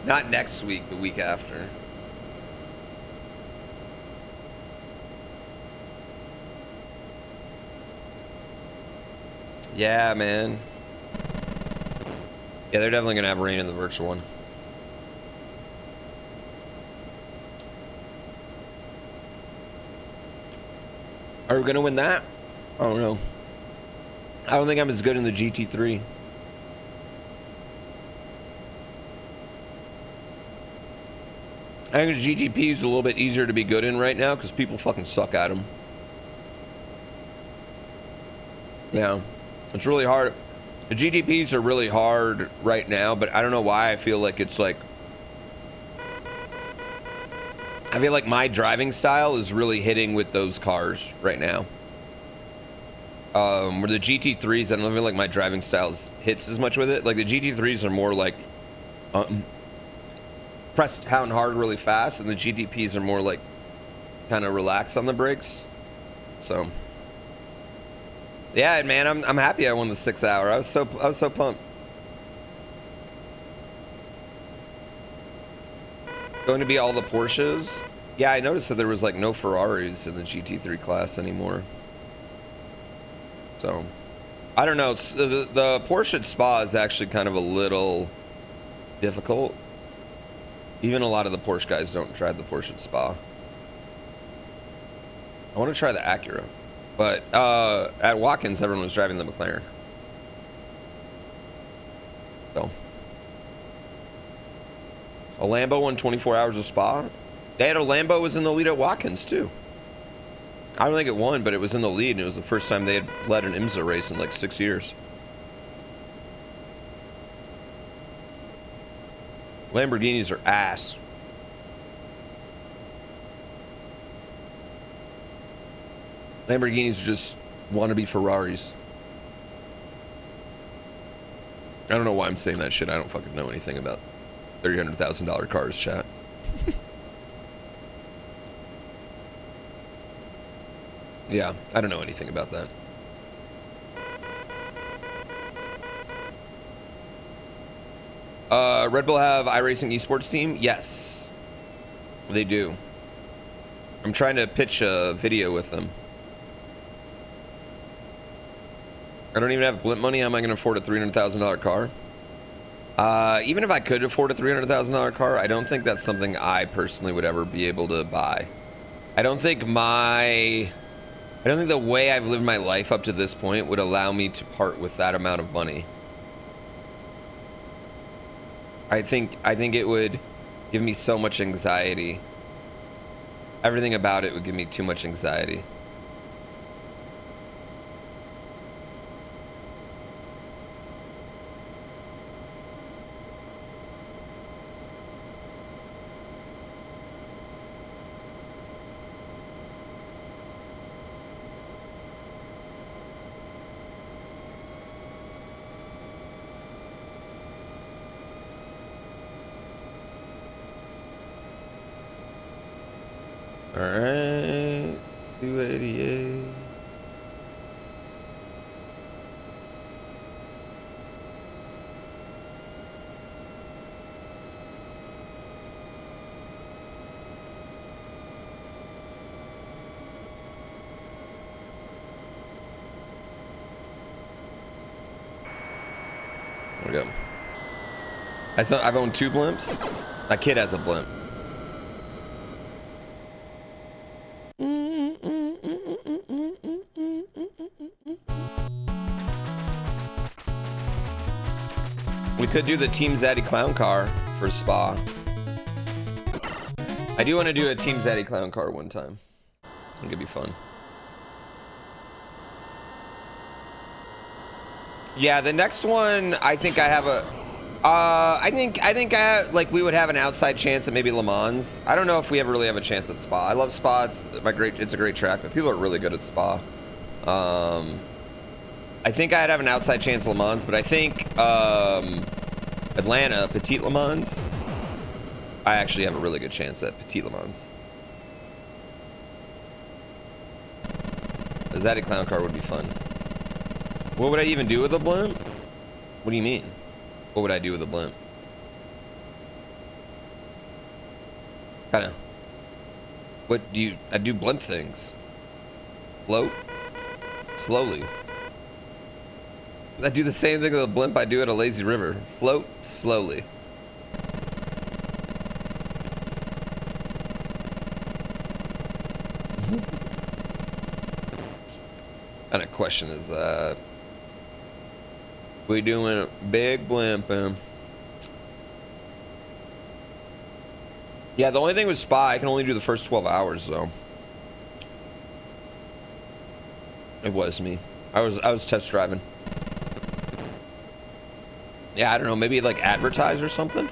Not next week, the week after. Yeah, man. Yeah, they're definitely going to have rain in the virtual one. Are we going to win that? I don't know. I don't think I'm as good in the GT3. I think the GTP is a little bit easier to be good in right now because people fucking suck at them. Yeah. It's really hard. The GTPs are really hard right now, but I don't know why I feel like it's like... I feel like my driving style is really hitting with those cars right now. Where the GT3s, I don't feel like my driving style hits as much with it. Like the GT3s are more like... press down hard really fast, and the GTPs are more like kind of relax on the brakes. So... Yeah, man, I'm happy I won the 6 hour. I was so pumped. Going to be all the Porsches. Yeah, I noticed that there was like no Ferraris in the GT3 class anymore. So, I don't know. The Porsche at Spa is actually kind of a little difficult. Even a lot of the Porsche guys don't try the Porsche at Spa. I want to try the Acura. But at Watkins, everyone was driving the McLaren. So. A Lambo won 24 hours of Spa. They had a Lambo was in the lead at Watkins, too. I don't think it won, but it was in the lead, and it was the first time they had led an IMSA race in like 6 years. Lamborghinis are ass. Lamborghinis just want to be Ferraris. I don't know why I'm saying that shit. I don't fucking know anything about $300,000 cars, chat. Yeah, I don't know anything about that. Red Bull have iRacing esports team? Yes, they do. I'm trying to pitch a video with them. I don't even have Blimp money. How am I going to afford a $300,000 car? Even if I could afford a $300,000 car, I don't think that's something I personally would ever be able to buy. I don't think the way I've lived my life up to this point would allow me to part with that amount of money. I think it would give me so much anxiety. Everything about it would give me too much anxiety. Alright, 288. There we go. I've owned 2 blimps. My kid has a blimp. We could do the Team Zaddy Clown car for Spa. I do want to do a Team Zaddy Clown car one time. I think it'd be fun. Yeah, the next one, I think I have a... I think like we would have an outside chance at maybe Le Mans. I don't know if we ever really have a chance at Spa. I love Spa. It's a great track, but people are really good at Spa. I think I'd have an outside chance at Le Mans, but I think Atlanta, Petit Le Mans, I actually have a really good chance at Petit Le Mans. A Zaddy Clown car would be fun. What would I even do with a blimp? What do you mean? What would I do with a blimp? Kinda. What do you... I do blimp things. Float. Slowly. I do the same thing with a blimp I do at a lazy river. Float slowly. What kind of question is that? We doing a big blimp. Yeah, the only thing with Spa, I can only do the first 12 hours though. It was me. I was test driving. Yeah, I don't know, maybe like advertise or something?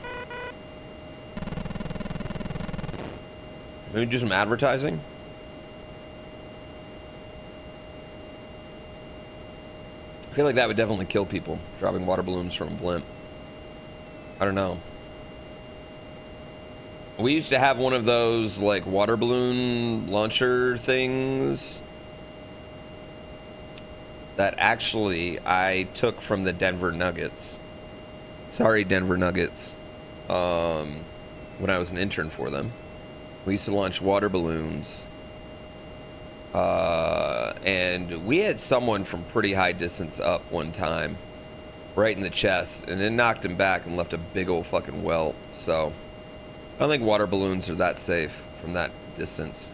Maybe do some advertising? I feel like that would definitely kill people, dropping water balloons from a blimp. I don't know. We used to have one of those like water balloon launcher things that actually I took from the Denver Nuggets. Sorry, Denver Nuggets. When I was an intern for them, we used to launch water balloons. And we had someone from pretty high distance up one time, right in the chest, and it knocked him back and left a big old fucking welt. So I don't think water balloons are that safe from that distance.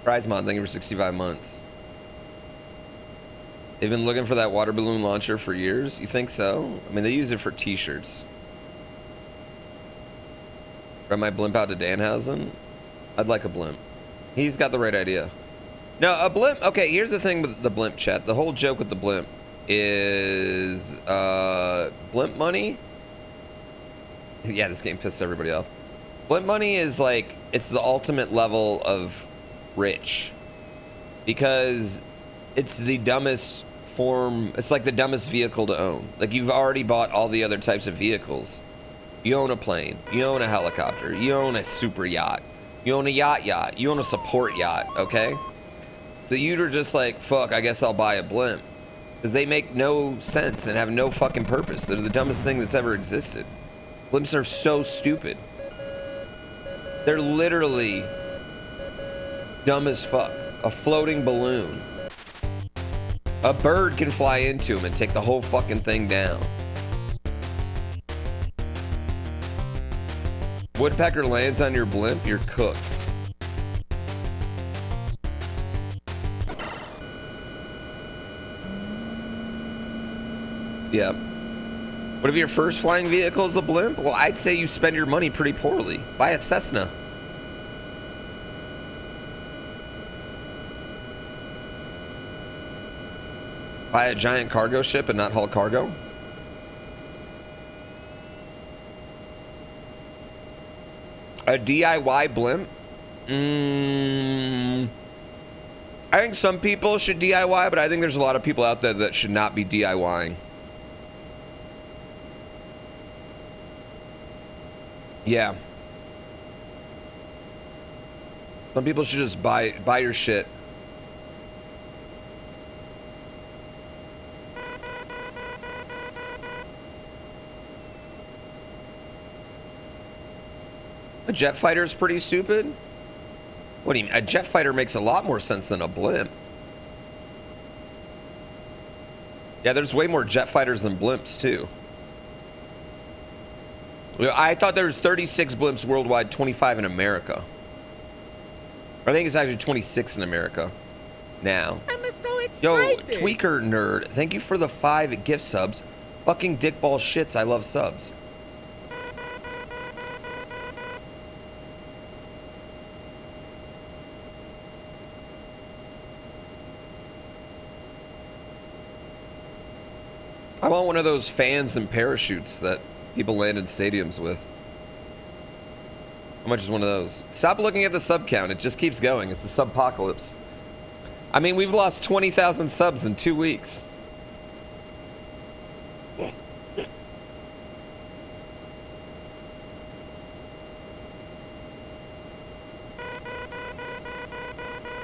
Prizemon, thank you for 65 months. They've been looking for that water balloon launcher for years. You think so? I mean, they use it for t-shirts. Run my blimp out to Danhausen? I'd like a blimp. He's got the right idea. No, a blimp. Okay, here's the thing with the blimp, chat. The whole joke with the blimp is blimp money. Yeah, this game pissed everybody off. Blimp money is like, it's the ultimate level of rich, because it's the dumbest form. It's like the dumbest vehicle to own. Like, you've already bought all the other types of vehicles. You own a plane, you own a helicopter, you own a super yacht, you own a yacht, you own a support yacht, okay? So you're just like, fuck, I guess I'll buy a blimp. Because they make no sense and have no fucking purpose. They're the dumbest thing that's ever existed. Blimps are so stupid. They're literally dumb as fuck. A floating balloon. A bird can fly into them and take the whole fucking thing down. Woodpecker lands on your blimp, you're cooked. Yeah. What if your first flying vehicle is a blimp? Well, I'd say you spend your money pretty poorly. Buy a Cessna. Buy a giant cargo ship and not haul cargo. A DIY blimp? I think some people should DIY, but I think there's a lot of people out there that should not be DIYing. Yeah. Some people should just buy your shit. A jet fighter is pretty stupid. What do you mean? A jet fighter makes a lot more sense than a blimp. Yeah, there's way more jet fighters than blimps too. I thought there was 36 blimps worldwide, 25 in America. I think it's actually 26 in America now. I'm so excited. Yo, Tweaker Nerd, thank you for the 5 gift subs. Fucking dickball shits, I love subs. I want one of those fans and parachutes that people land in stadiums with. How much is one of those? Stop looking at the sub count. It just keeps going. It's the subpocalypse. I mean, we've lost 20,000 subs in 2 weeks.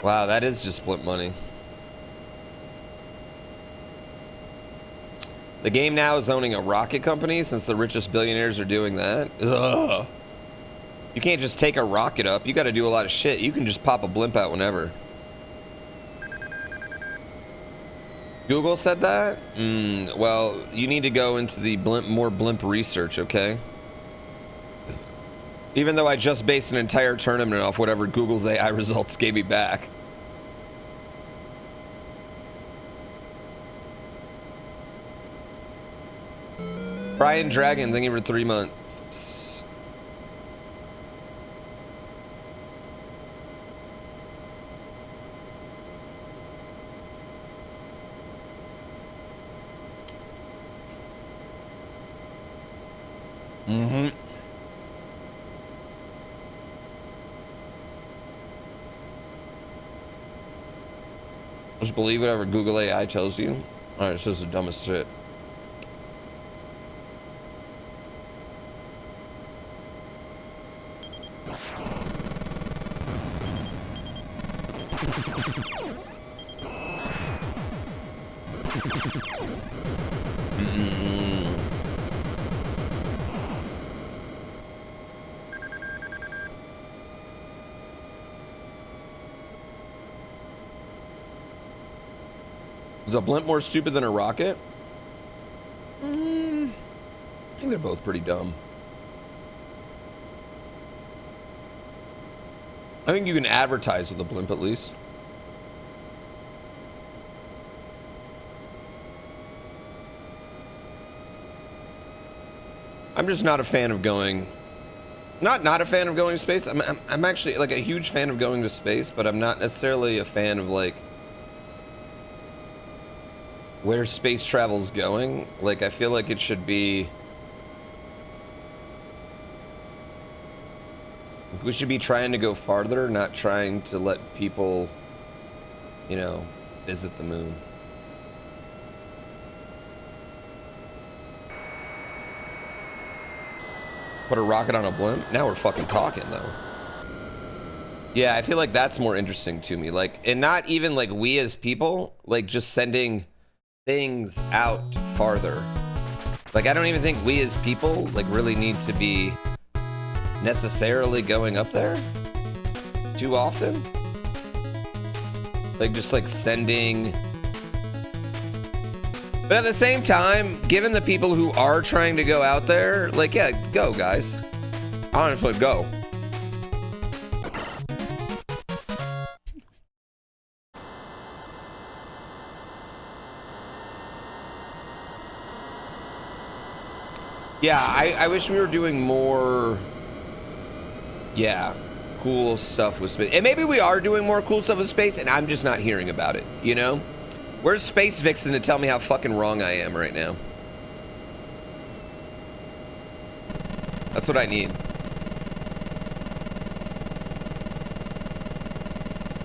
Wow, that is just blimp money. The game now is owning a rocket company since the richest billionaires are doing that. Ugh. You can't just take a rocket up. You got to do a lot of shit. You can just pop a blimp out whenever. Google said that? Well, you need to go into the more blimp research, okay? Even though I just based an entire tournament off whatever Google's AI results gave me back. Brian Dragon, thank you for 3 months. Just believe whatever Google AI tells you. Alright, it's just the dumbest shit. Is a blimp more stupid than a rocket? I think they're both pretty dumb. I think you can advertise with a blimp at least. I'm just not a fan of going... Not a fan of going to space. I'm actually like a huge fan of going to space, but I'm not necessarily a fan of like where space travel's going. Like, I feel like it should be... We should be trying to go farther, not trying to let people, you know, visit the moon. Put a rocket on a blimp? Now we're fucking talking, though. Yeah, I feel like that's more interesting to me. Like, and not even like we as people, like just sending things out farther. Like, I don't even think we as people, like, really need to be necessarily going up there too often. Like, just like sending... But at the same time, given the people who are trying to go out there, like, yeah, go, guys. Honestly, go. Yeah, I wish we were doing more, yeah, cool stuff with space. And maybe we are doing more cool stuff with space, and I'm just not hearing about it, you know? Where's Space Vixen to tell me how fucking wrong I am right now? That's what I need.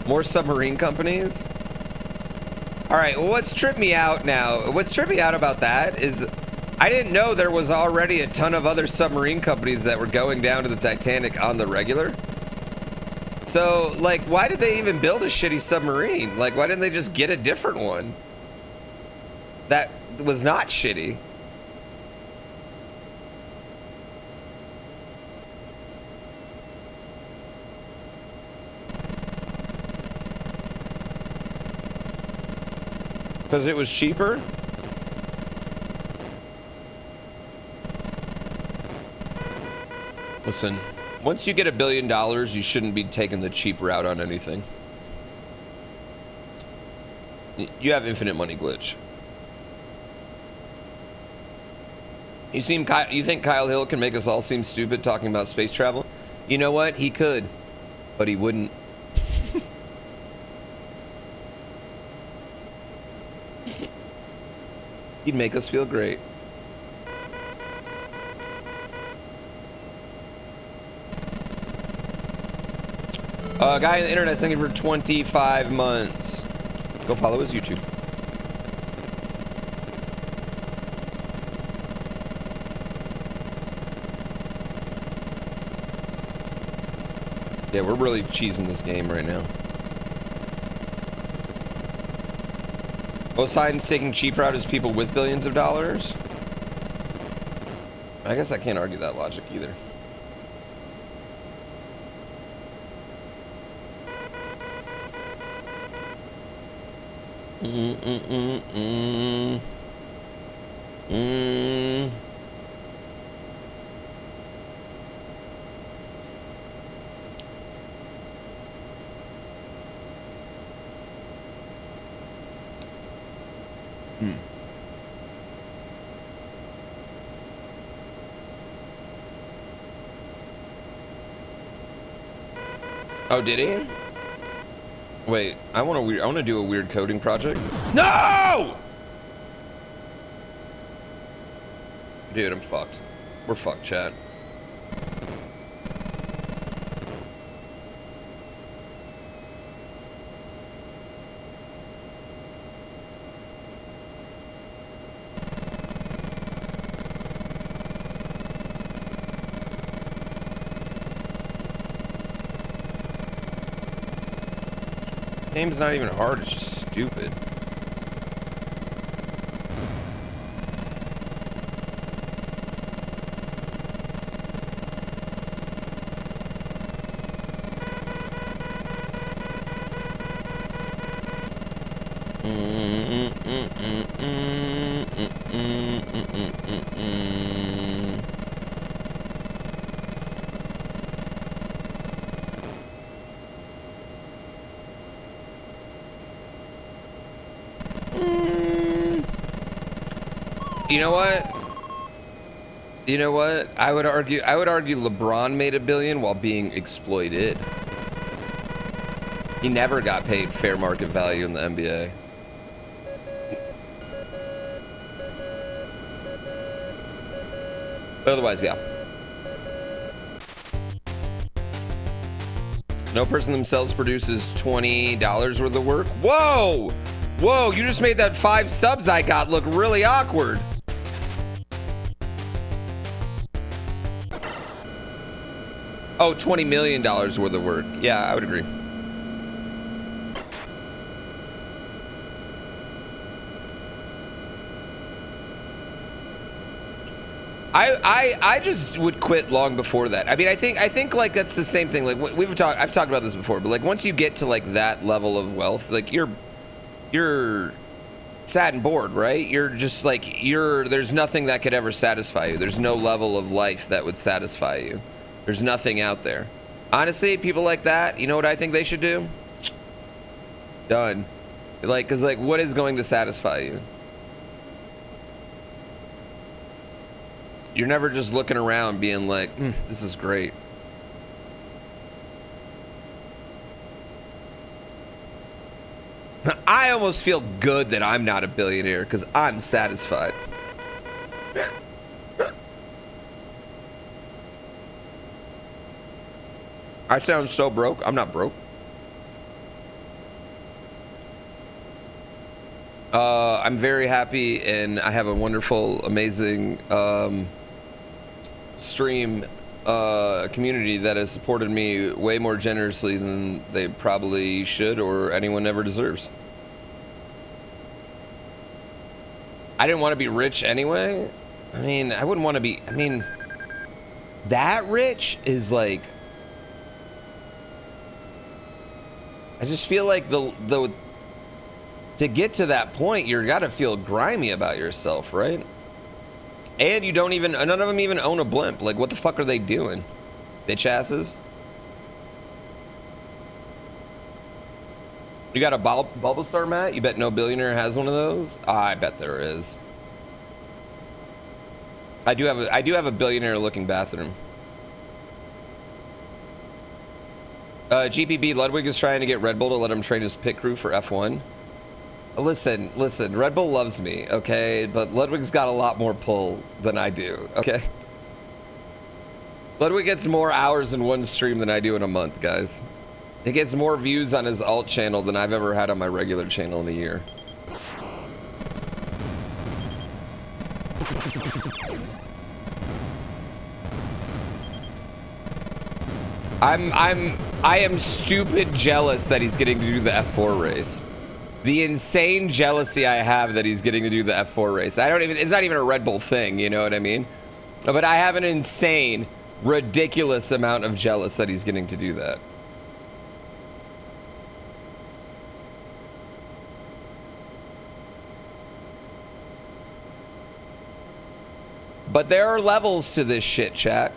More submarine companies? All right, well, what's tripped me out now? What's tripped me out about that is I didn't know there was already a ton of other submarine companies that were going down to the Titanic on the regular. So, like, why did they even build a shitty submarine? Like, why didn't they just get a different one that was not shitty? Because it was cheaper? Listen, once you get $1 billion, you shouldn't be taking the cheap route on anything. You have infinite money glitch. You think Kyle Hill can make us all seem stupid talking about space travel? You know what? He could, but he wouldn't. He'd make us feel great. Guy on the internet, thank you for 25 months. Go follow his YouTube. Yeah, we're really cheesing this game right now. Both sides taking cheap route is people with billions of dollars. I guess I can't argue that logic either. Oh, did he? Wait, I want to do a weird coding project. No! Dude, I'm fucked. We're fucked, chat. Game's not even hard, it's just stupid. You know what? You know what? I would argue LeBron made $1 billion while being exploited. He never got paid fair market value in the NBA. But otherwise, yeah. No person themselves produces $20 worth of work. Whoa! Whoa, you just made that 5 subs I got look really awkward. Oh, $20 million worth of work. Yeah, I would agree. I just would quit long before that. I mean, I think like that's the same thing. Like I've talked about this before, but like once you get to like that level of wealth, like you're sad and bored, right? You're just like there's nothing that could ever satisfy you. There's no level of life that would satisfy you. There's nothing out there. Honestly, people like that, you know what I think they should do? Done. Like, cause like what is going to satisfy you? You're never just looking around being like, this is great. I almost feel good that I'm not a billionaire because I'm satisfied. I sound so broke. I'm not broke. I'm very happy and I have a wonderful, amazing stream community that has supported me way more generously than they probably should or anyone ever deserves. I didn't want to be rich anyway. I mean, I wouldn't want to be, I mean, that rich is like, I just feel like the to get to that point, you gotta feel grimy about yourself, right? And you don't even, none of them even own a blimp. Like, what the fuck are they doing? Bitch asses. You got a Bulbasaur mat? You bet no billionaire has one of those? I bet there is. I do have a billionaire looking bathroom. GPB Ludwig is trying to get Red Bull to let him train his pit crew for F1. Listen, Red Bull loves me, okay? But Ludwig's got a lot more pull than I do, okay? Ludwig gets more hours in one stream than I do in a month, guys. He gets more views on his alt channel than I've ever had on my regular channel in a year. I am stupid jealous that he's getting to do the F4 race. The insane jealousy I have that he's getting to do the F4 race. It's not even a Red Bull thing, you know what I mean? But I have an insane, ridiculous amount of jealous that he's getting to do that. But there are levels to this shit, chat.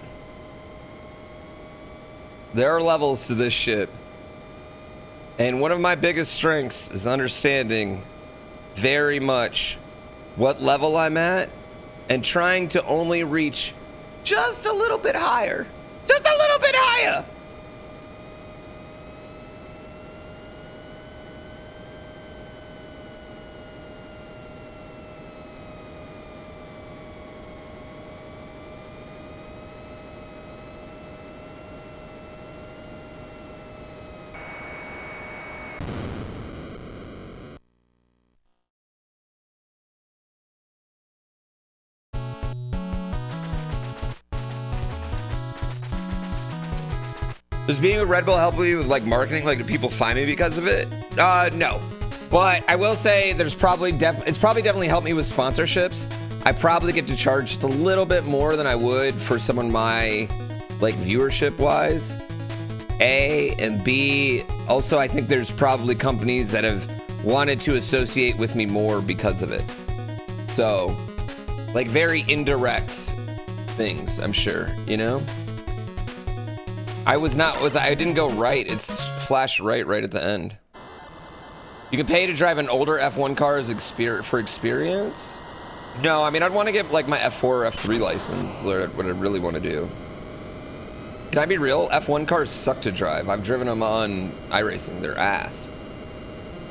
There are levels to this shit. And one of my biggest strengths is understanding very much what level I'm at and trying to only reach just a little bit higher. Just a little bit higher. Does being with Red Bull help you with like marketing? Like, do people find me because of it? No. But I will say there's probably it's probably definitely helped me with sponsorships. I probably get to charge just a little bit more than I would for someone my like viewership wise. A and B, also I think there's probably companies that have wanted to associate with me more because of it. So, like very indirect things, I'm sure, you know? I didn't go right. It's flashed right at the end. You can pay to drive an older F1 car as for experience? No, I mean, I'd want to get like my F4 or F3 license, or what I really want to do. Can I be real? F1 cars suck to drive. I've driven them on iRacing. They're ass.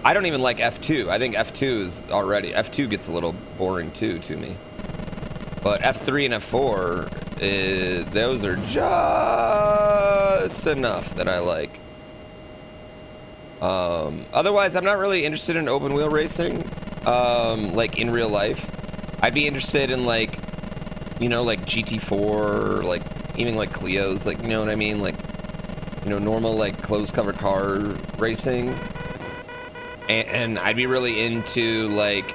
I don't even like F2. I think F2 gets a little boring too to me. But F3 and F4, those are just enough that I like. Otherwise, I'm not really interested in open wheel racing, like in real life. I'd be interested in like, you know, like GT4, or like even like Clios, like, you know what I mean? Like, you know, normal like closed covered car racing. And I'd be really into like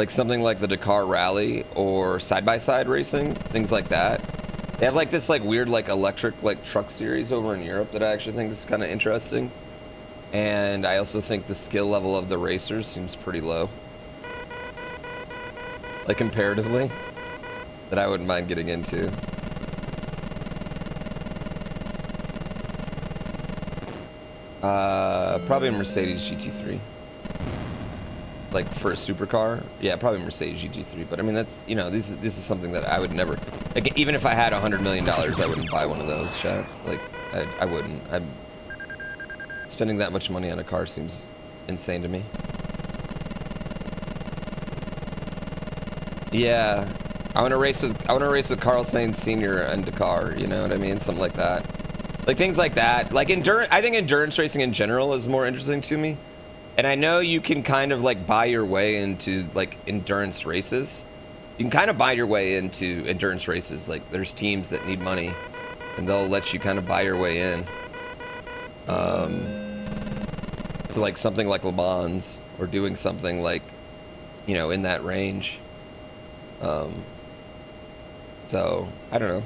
something like the Dakar Rally or side-by-side racing, things like that. They have like this like weird like electric like truck series over in Europe that I actually think is kind of interesting. And I also think the skill level of the racers seems pretty low. Like comparatively, that I wouldn't mind getting into. Probably a Mercedes GT3. Like for a supercar, yeah, probably Mercedes GT3. But I mean, that's, you know, this is something that I would never, like, even if I had $100 million, I wouldn't buy one of those, chat. Like, I wouldn't. Spending that much money on a car seems insane to me. Yeah, I want to race with Carl Sainz Sr. and Dakar. You know what I mean? Something like that. Like things like that. Like endurance. I think endurance racing in general is more interesting to me. And I know you can kind of like buy your way into like endurance races. You can kind of buy your way into endurance races. Like there's teams that need money, and they'll let you kind of buy your way in. To like something like Le Mans, or doing something like, you know, in that range. So I don't know.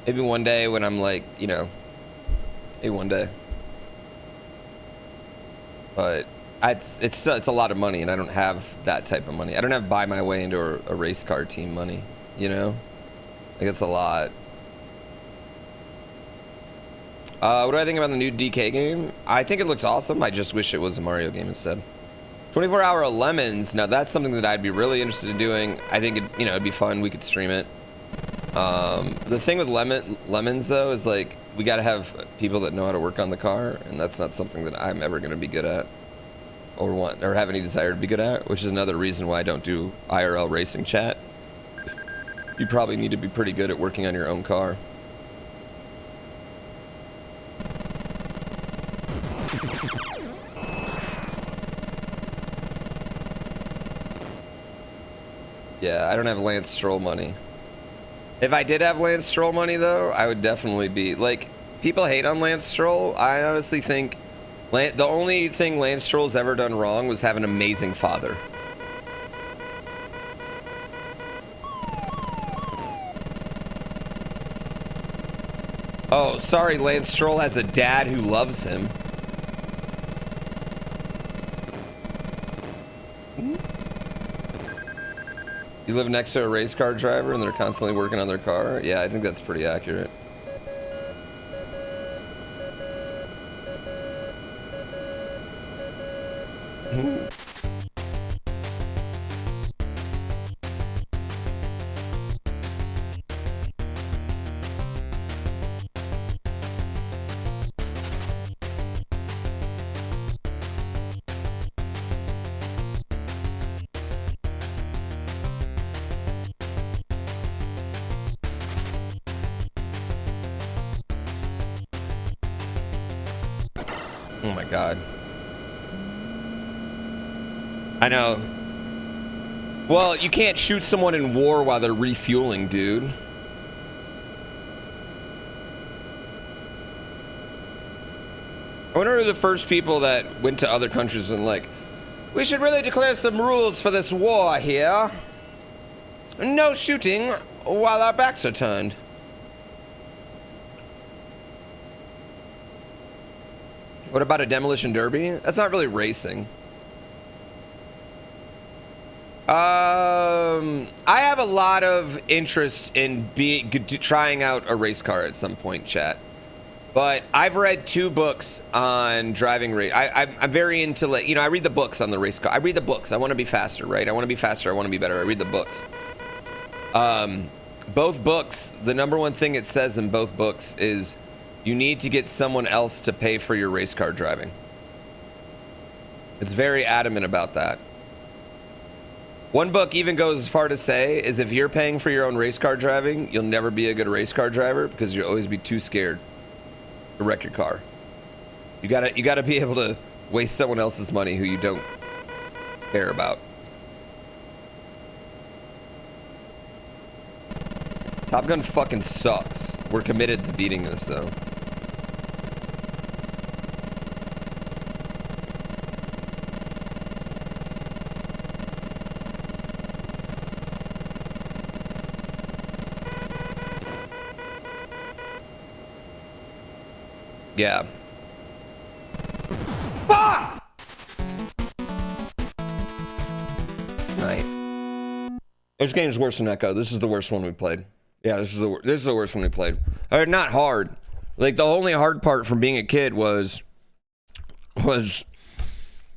Maybe one day when I'm like, you know, maybe one day. But it's a lot of money, and I don't have that type of money. I don't have buy my way into a race car team money, you know? Like, it's a lot. What do I think about the new DK game? I think it looks awesome. I just wish it was a Mario game instead. 24-hour lemons. Now that's something that I'd be really interested in doing. I think it'd be fun. We could stream it. The thing with lemons though is like we got to have people that know how to work on the car, and that's not something that I'm ever going to be good at, or have any desire to be good at. Which is another reason why I don't do IRL racing, chat. You probably need to be pretty good at working on your own car. Yeah, I don't have Lance Stroll money. If I did have Lance Stroll money, though, I would definitely be... Like, people hate on Lance Stroll. I honestly think the only thing Lance Stroll's ever done wrong was have an amazing father. Oh, sorry, Lance Stroll has a dad who loves him. You live next to a race car driver and they're constantly working on their car? Yeah, I think that's pretty accurate. Oh my god. I know. Well, you can't shoot someone in war while they're refueling, dude. I wonder who the first people that went to other countries and like, we should really declare some rules for this war here. No shooting while our backs are turned. What about a demolition derby? That's not really racing. I have a lot of interest in trying out a race car at some point, chat. But I've read 2 books on driving race. I'm very into, like, you know, I read the books on the race car. I read the books. I want to be faster, right? I want to be faster. I want to be better. I read the books. Both books, the #1 thing it says in both books is you need to get someone else to pay for your race car driving. It's very adamant about that. One book even goes as far to say is if you're paying for your own race car driving, you'll never be a good race car driver because you'll always be too scared to wreck your car. You gotta be able to waste someone else's money who you don't care about. Top Gun fucking sucks. We're committed to beating this though. Yeah. Fuck! Right. This game's worse than Echo. This is the worst one we played. Yeah, this is the worst one we played. Not hard. Like the only hard part from being a kid was you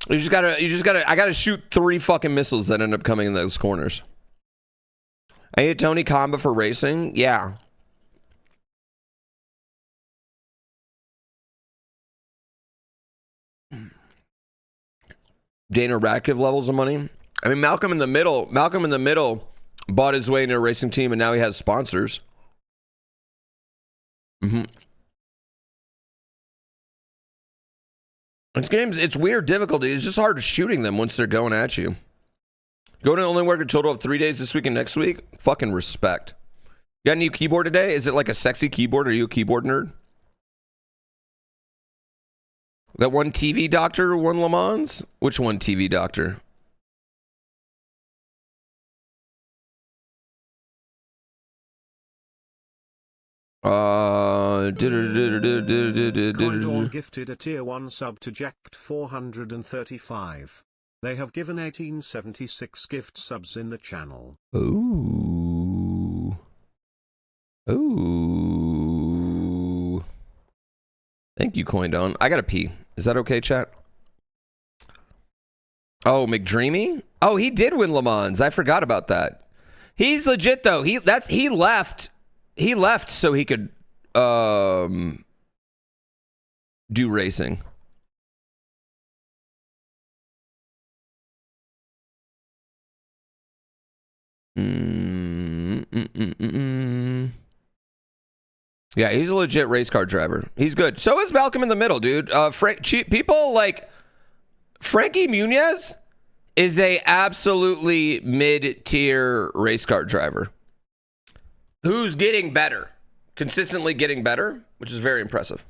just gotta I gotta shoot 3 fucking missiles that end up coming in those corners. I need Tony Comba for racing? Yeah. Dana Radcliffe levels of money. I mean, Malcolm in the Middle bought his way into a racing team and now he has sponsors. It's weird difficulty. It's just hard shooting them once they're going at you. Going to only work a total of 3 days this week and next week? Fucking respect. You got a new keyboard today? Is it like a sexy keyboard? Are you a keyboard nerd? That one TV doctor won Le Mans? Which one TV doctor? Condor gifted a tier 1 sub to Jacked 435. They have given 1876 gift subs in the channel. Ooh. Ooh. Thank you, Coindon. I gotta pee. Is that okay, chat? Oh, McDreamy? Oh, he did win Le Mans. I forgot about that. He's legit though. He left. He left so he could do racing. Yeah, he's a legit race car driver. He's good. So is Malcolm in the Middle, dude. People like Frankie Muniz is a absolutely mid-tier race car driver who's getting better, consistently getting better, which is very impressive.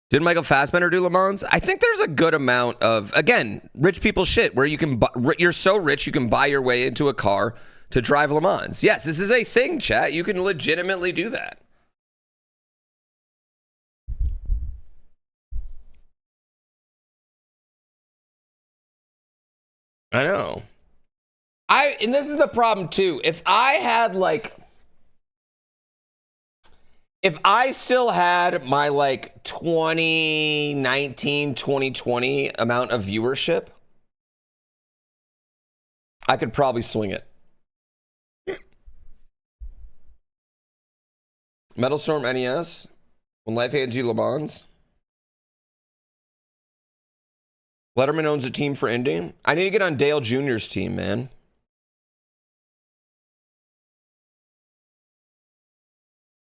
Did Michael Fassbender do Le Mans? I think there's a good amount of, again, rich people shit where you can you're so rich you can buy your way into a car to drive Le Mans. Yes, this is a thing, chat. You can legitimately do that. I know. And this is the problem too. If I still had my like 2019, 2020 amount of viewership, I could probably swing it. Metal Storm NES, When Life Hands You Le Mans. Letterman owns a team for Indy. I need to get on Dale Jr.'s team, man.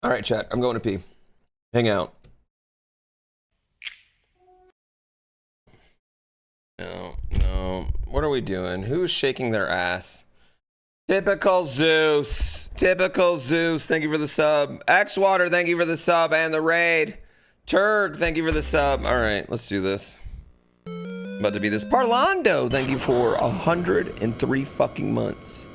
All right, chat. I'm going to pee. Hang out. No. What are we doing? Who's shaking their ass? Typical Zeus. Typical Zeus. Thank you for the sub. Xwater, thank you for the sub and the raid. Turk, thank you for the sub. All right, let's do this. About to be this. Parlando, thank you for 103 fucking months.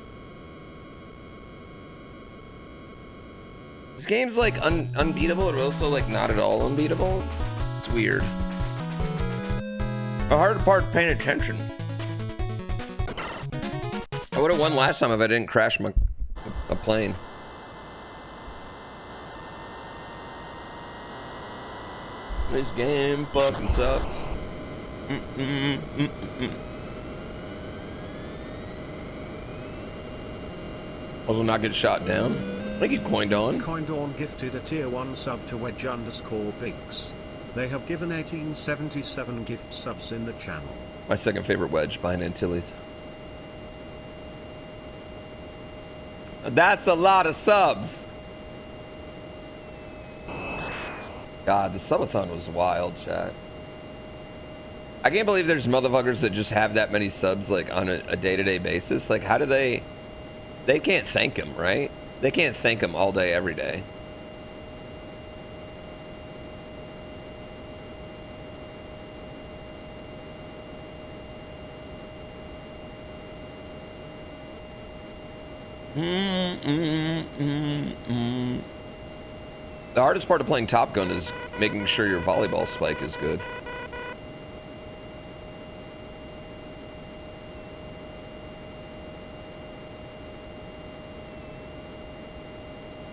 This game's like unbeatable, but also like not at all unbeatable. It's weird. The hard part paying attention. I would have won last time if I didn't crash a plane. This game fucking sucks. Also not get shot down. Thank you, Coindawn. Coindawn gifted a tier 1 sub to Wedge_Pigs. They have given 1877 gift subs in the channel. My second favorite wedge behind Antilles. That's a lot of subs. God, the subathon was wild, chat. I can't believe there's motherfuckers that just have that many subs like on a day-to-day basis. Like, how do they can't thank them, right? They can't thank them all day, every day. The hardest part of playing Top Gun is making sure your volleyball spike is good.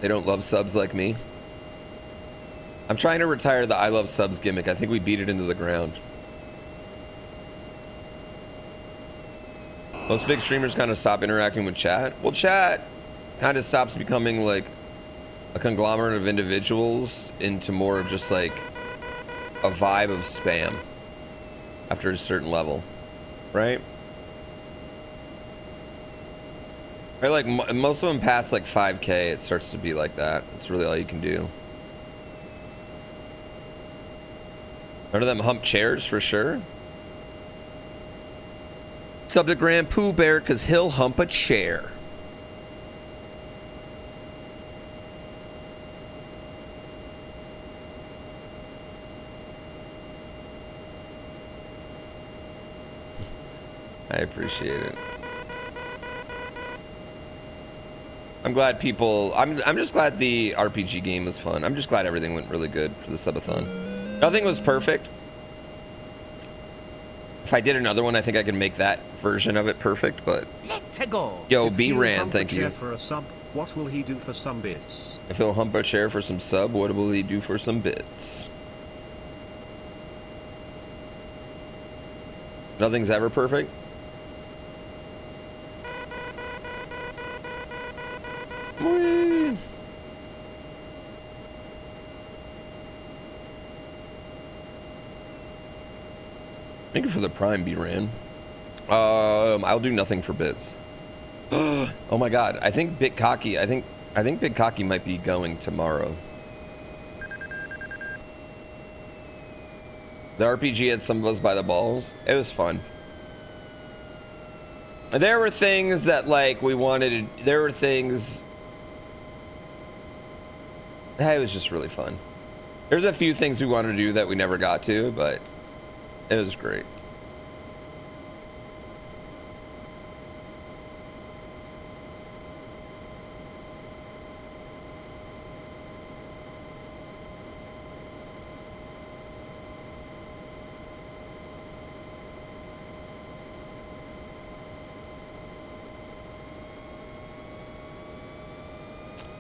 They don't love subs like me. I'm trying to retire the I love subs gimmick. I think we beat it into the ground. Most big streamers kind of stop interacting with chat. Well, chat kind of stops becoming like a conglomerate of individuals into more of just like a vibe of spam after a certain level, right? Right, like most of them pass like 5K, it starts to be like that. It's really all you can do. None of them hump chairs for sure. Sub to GrandPooBear because he'll hump a chair. I appreciate it. I'm glad people. I'm just glad the RPG game was fun. I'm just glad everything went really good for the subathon. Nothing was perfect. If I did another one, I think I could make that version of it perfect. But let's go. Yo, B-Ran, thank you. For a sub, what will he do for some bits? If he'll hump a chair for some sub, what will he do for some bits? Nothing's ever perfect. Whee. Thank you for the prime, B-Ran. I'll do nothing for bits. Oh my god, I think Big Cocky, I think Big Cocky might be going tomorrow. The RPG had some of us by the balls. It was fun. There were things that like we wanted to, there were things. It was just really fun. There's a few things we wanted to do that we never got to, but it was great.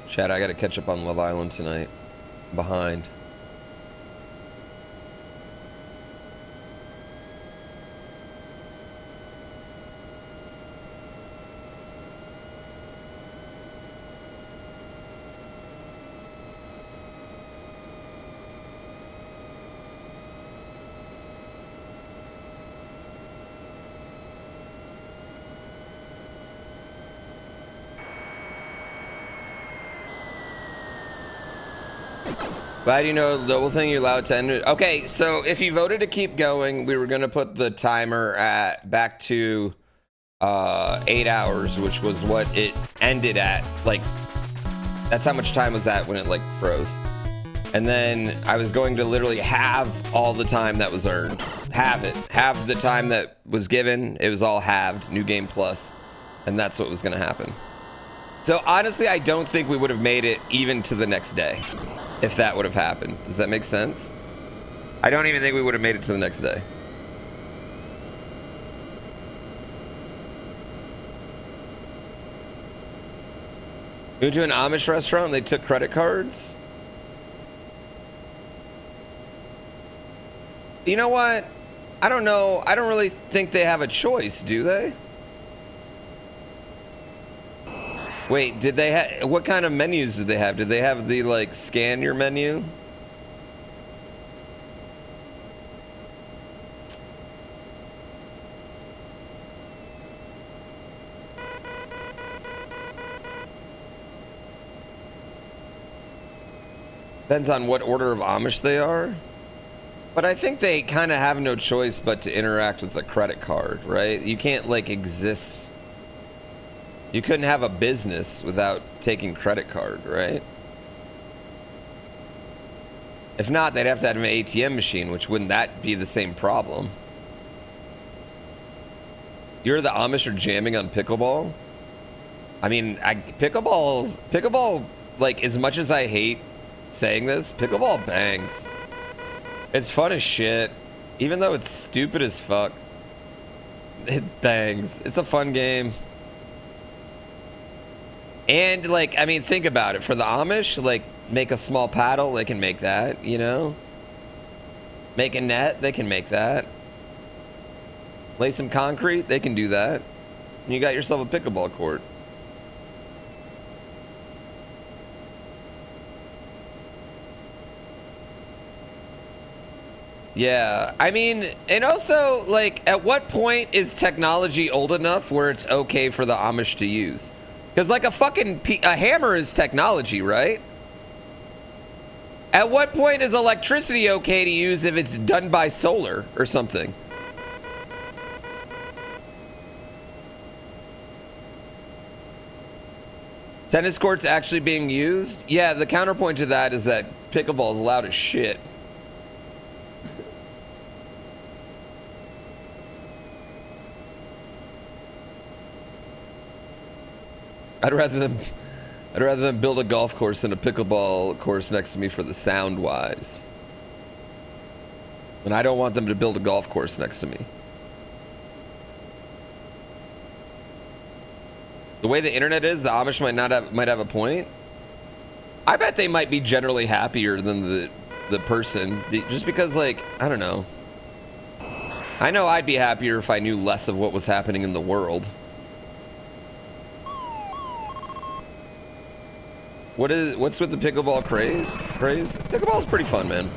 Chad, I gotta catch up on Love Island tonight. Behind. Glad you know the whole thing you're allowed to end it. Okay, so if you voted to keep going, we were gonna put the timer at back to 8 hours, which was what it ended at. Like, that's how much time was that when it like froze. And then I was going to literally have all the time that was earned. Have it. Have the time that was given. It was all halved. New Game Plus. And that's what was going to happen. So honestly, I don't think we would have made it even to the next day. If that would have happened. Does that make sense? I don't even think we would have made it to the next day. We went to an Amish restaurant and they took credit cards. You know what? I don't know. I don't really think they have a choice, do they? Wait, did they have... What kind of menus did they have? Did they have the, like, scan your menu? Depends on what order of Amish they are. But I think they kind of have no choice but to interact with a credit card, right? You can't, like, exist. You couldn't have a business without taking credit card, right? If not, they'd have to have an ATM machine, which wouldn't that be the same problem? You're the Amish are jamming on pickleball? I mean, pickleball, like, as much as I hate saying this, pickleball bangs. It's fun as shit. Even though it's stupid as fuck, it bangs. It's a fun game. And, like, I mean, think about it. For the Amish, like, make a small paddle, they can make that, you know? Make a net, they can make that. Lay some concrete, they can do that. And you got yourself a pickleball court. Yeah, I mean, and also, like, at what point is technology old enough where it's okay for the Amish to use? Because, like, a hammer is technology, right? At what point is electricity okay to use if it's done by solar or something? Tennis courts actually being used? Yeah, the counterpoint to that is that pickleball is loud as shit. I'd rather them build a golf course than a pickleball course next to me for the sound wise. And I don't want them to build a golf course next to me. The way the internet is, the Amish might have a point. I bet they might be generally happier than the person, just because, like, I don't know. I know I'd be happier if I knew less of what was happening in the world. What's with the pickleball craze? Pickleball is pretty fun, man.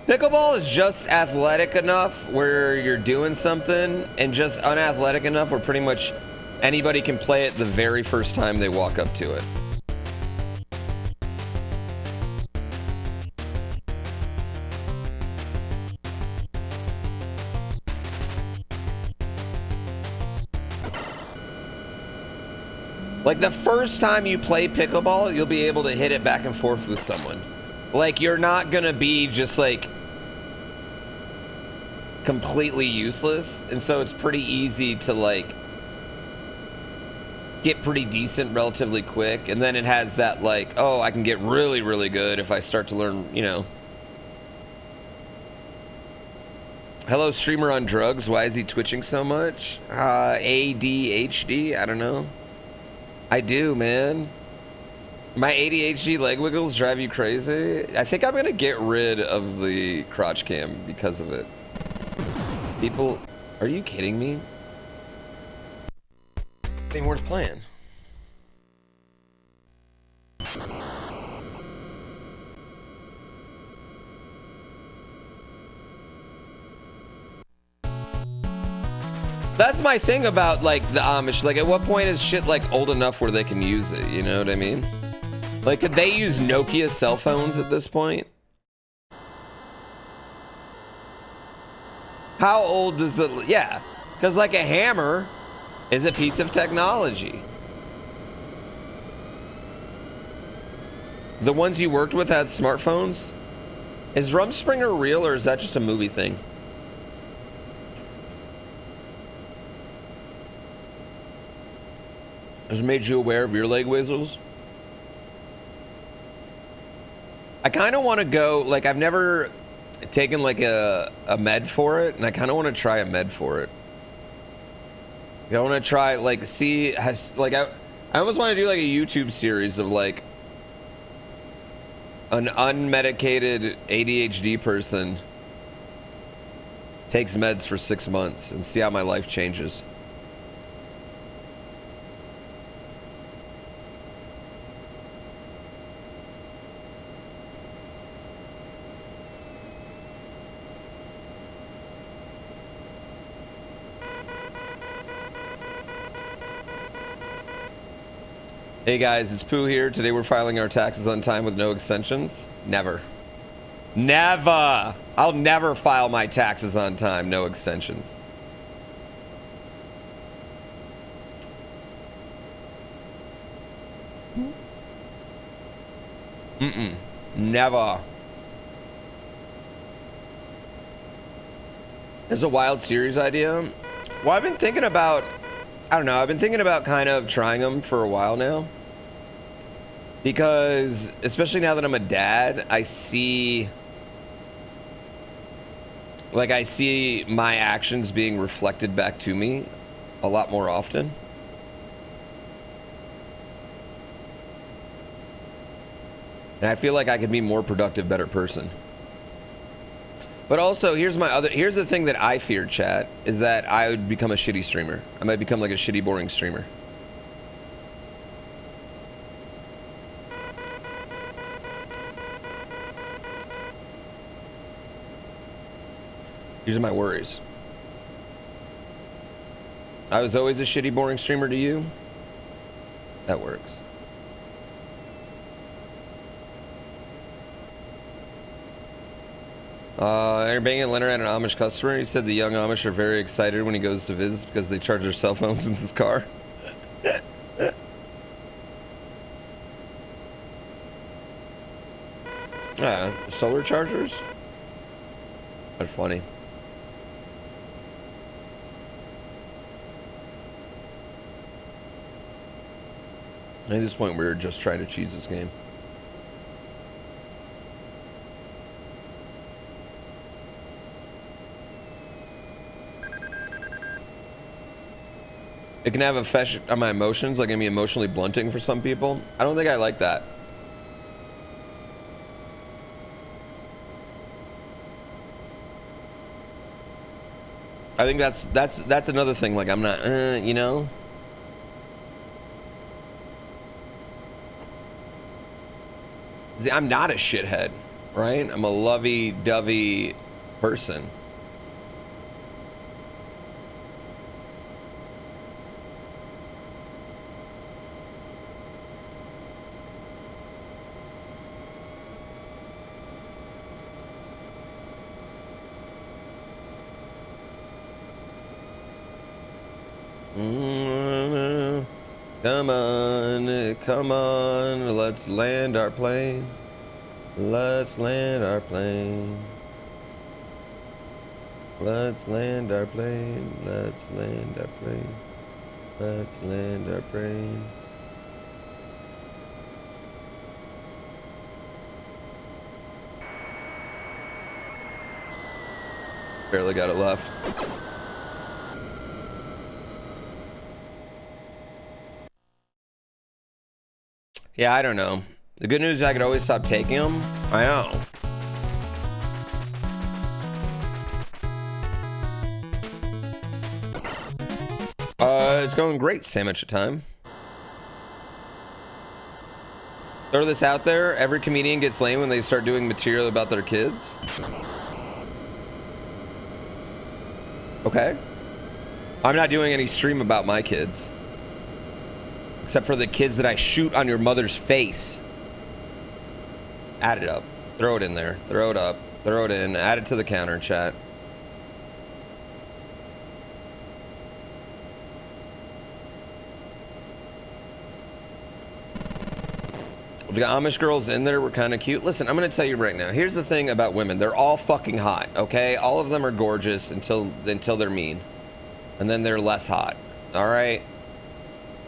Pickleball is just athletic enough where you're doing something, and just unathletic enough where pretty much anybody can play it the very first time they walk up to it. Like, the first time you play pickleball, you'll be able to hit it back and forth with someone. Like, you're not gonna be just, like, completely useless. And so it's pretty easy to, like, get pretty decent relatively quick. And then it has that, like, oh, I can get really, really good if I start to learn, you know. Hello, streamer on drugs. Why is he twitching so much? ADHD? I don't know. I do, man. My ADHD leg wiggles drive you crazy. I think I'm gonna get rid of the crotch cam because of it. People, are you kidding me? Ain't worth playing. That's my thing about, like, the Amish. Like, at what point is shit, like, old enough where they can use it? You know what I mean? Like, could they use Nokia cell phones at this point? How old does the... Yeah. Because, like, a hammer is a piece of technology. The ones you worked with had smartphones? Is Rumspringer real or is that just a movie thing? Has it made you aware of your leg whistles? I kind of want to go, like, I've never taken like a med for it, and I kind of want to try a med for it. I want to try, like, see, I almost want to do like a YouTube series of like an unmedicated ADHD person takes meds for 6 months and see how my life changes. Hey guys, it's Pooh here. Today we're filing our taxes on time with no extensions. Never. Never! I'll never file my taxes on time, no extensions. Mm-mm. Never. There's a wild series idea. Well, I've been thinking about, I don't know, I've been thinking about kind of trying them for a while now. Because, especially now that I'm a dad, I see my actions being reflected back to me a lot more often. And I feel like I could be more productive, better person. But also, here's the thing that I fear, chat, is that I would become a shitty streamer. I might become like a shitty, boring streamer. These are my worries. I was always a shitty, boring streamer to you. That works. They're banging Leonard at an Amish customer. He said the young Amish are very excited when he goes to visit because they charge their cell phones in his car. Solar chargers? That's funny. At this point, we were just trying to cheese this game. It can have an effect on my emotions, like it can be emotionally blunting for some people. I don't think I like that. I think that's another thing. Like I'm not, you know. See, I'm not a shithead, right? I'm a lovey-dovey person. Come on, let's land our plane. Let's land our plane. Let's land our plane. Let's land our plane. Let's land our plane. Barely got it left. Yeah, I don't know. The good news is I could always stop taking them. I know. It's going great, sandwich at time. Throw this out there. Every comedian gets lame when they start doing material about their kids. Okay. I'm not doing any stream about my kids. Except for the kids that I shoot on your mother's face. Add it up. Throw it in there. Throw it up. Throw it in. Add it to the counter, chat. The Amish girls in there were kind of cute. Listen, I'm going to tell you right now. Here's the thing about women. They're all fucking hot, okay? All of them are gorgeous until they're mean. And then they're less hot, all right?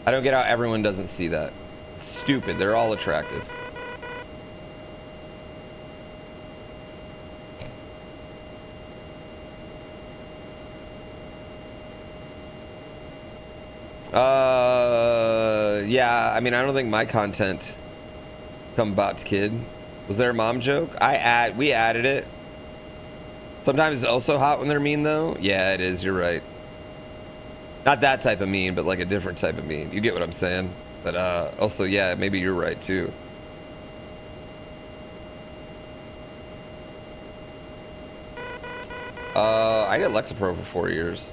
I don't get how everyone doesn't see that. It's stupid. They're all attractive. Yeah, I mean, I don't think my content come about to kid. Was there a mom joke? We added it. Sometimes it's also hot when they're mean though. Yeah, it is. You're right. Not that type of mean, but like a different type of mean. You get what I'm saying? But also, yeah, maybe you're right too. I got Lexapro for 4 years.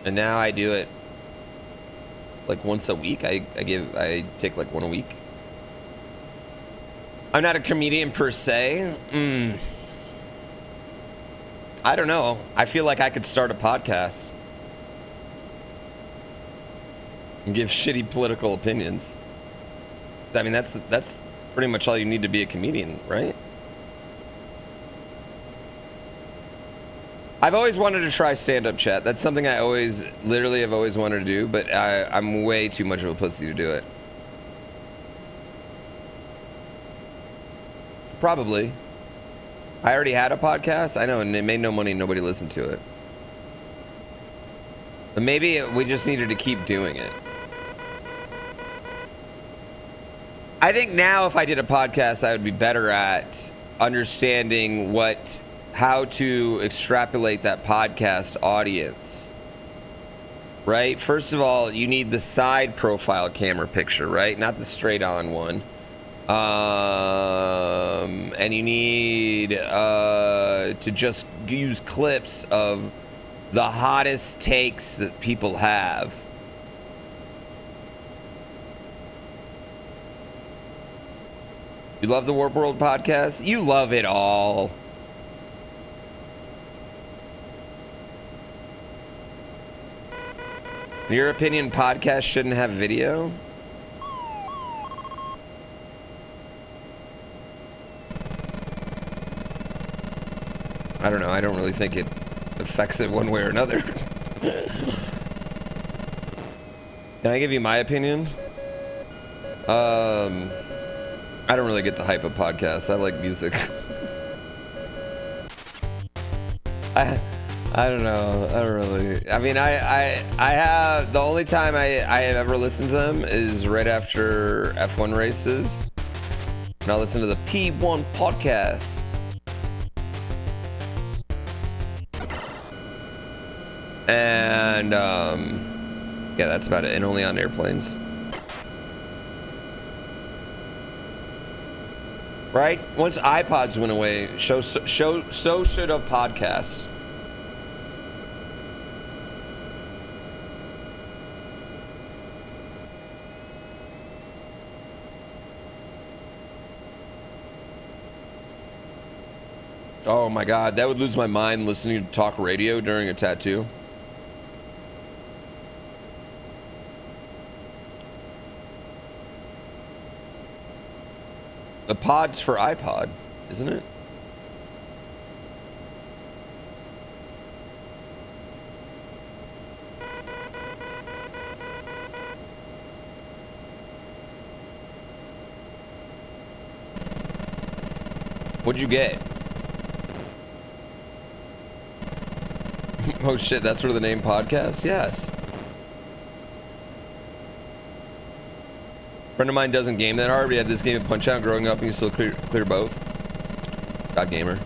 And now I do it like once a week. I take like one a week. I'm not a comedian per se. I don't know. I feel like I could start a podcast and give shitty political opinions. I mean, that's pretty much all you need to be a comedian, right? I've always wanted to try stand-up chat. That's something I literally have always wanted to do, but I'm way too much of a pussy to do it. Probably. I already had a podcast. I know, and it made no money. Nobody listened to it. But maybe we just needed to keep doing it. I think now if I did a podcast, I would be better at understanding how to extrapolate that podcast audience. Right? First of all, you need the side profile camera picture, right? Not the straight on one. And you need to just use clips of the hottest takes that people have. You love the Warp World podcast? You love it all. In your opinion, podcasts shouldn't have video? I don't know. I don't really think it affects it one way or another. Can I give you my opinion? I don't really get the hype of podcasts. I like music. I don't know. I don't really. I mean, I have the only time I have ever listened to them is right after F1 races, and I'll listen to the P1 podcast. And yeah, that's about it. And only on airplanes. Right? Once iPods went away, so should have podcasts. Oh my god, that would lose my mind listening to talk radio during a tattoo. The pod's for iPod, isn't it? What'd you get? Oh shit, that's where the name podcast? Yes. Friend of mine doesn't game that hard. We had this game of Punch Out growing up and you still clear both. God gamer.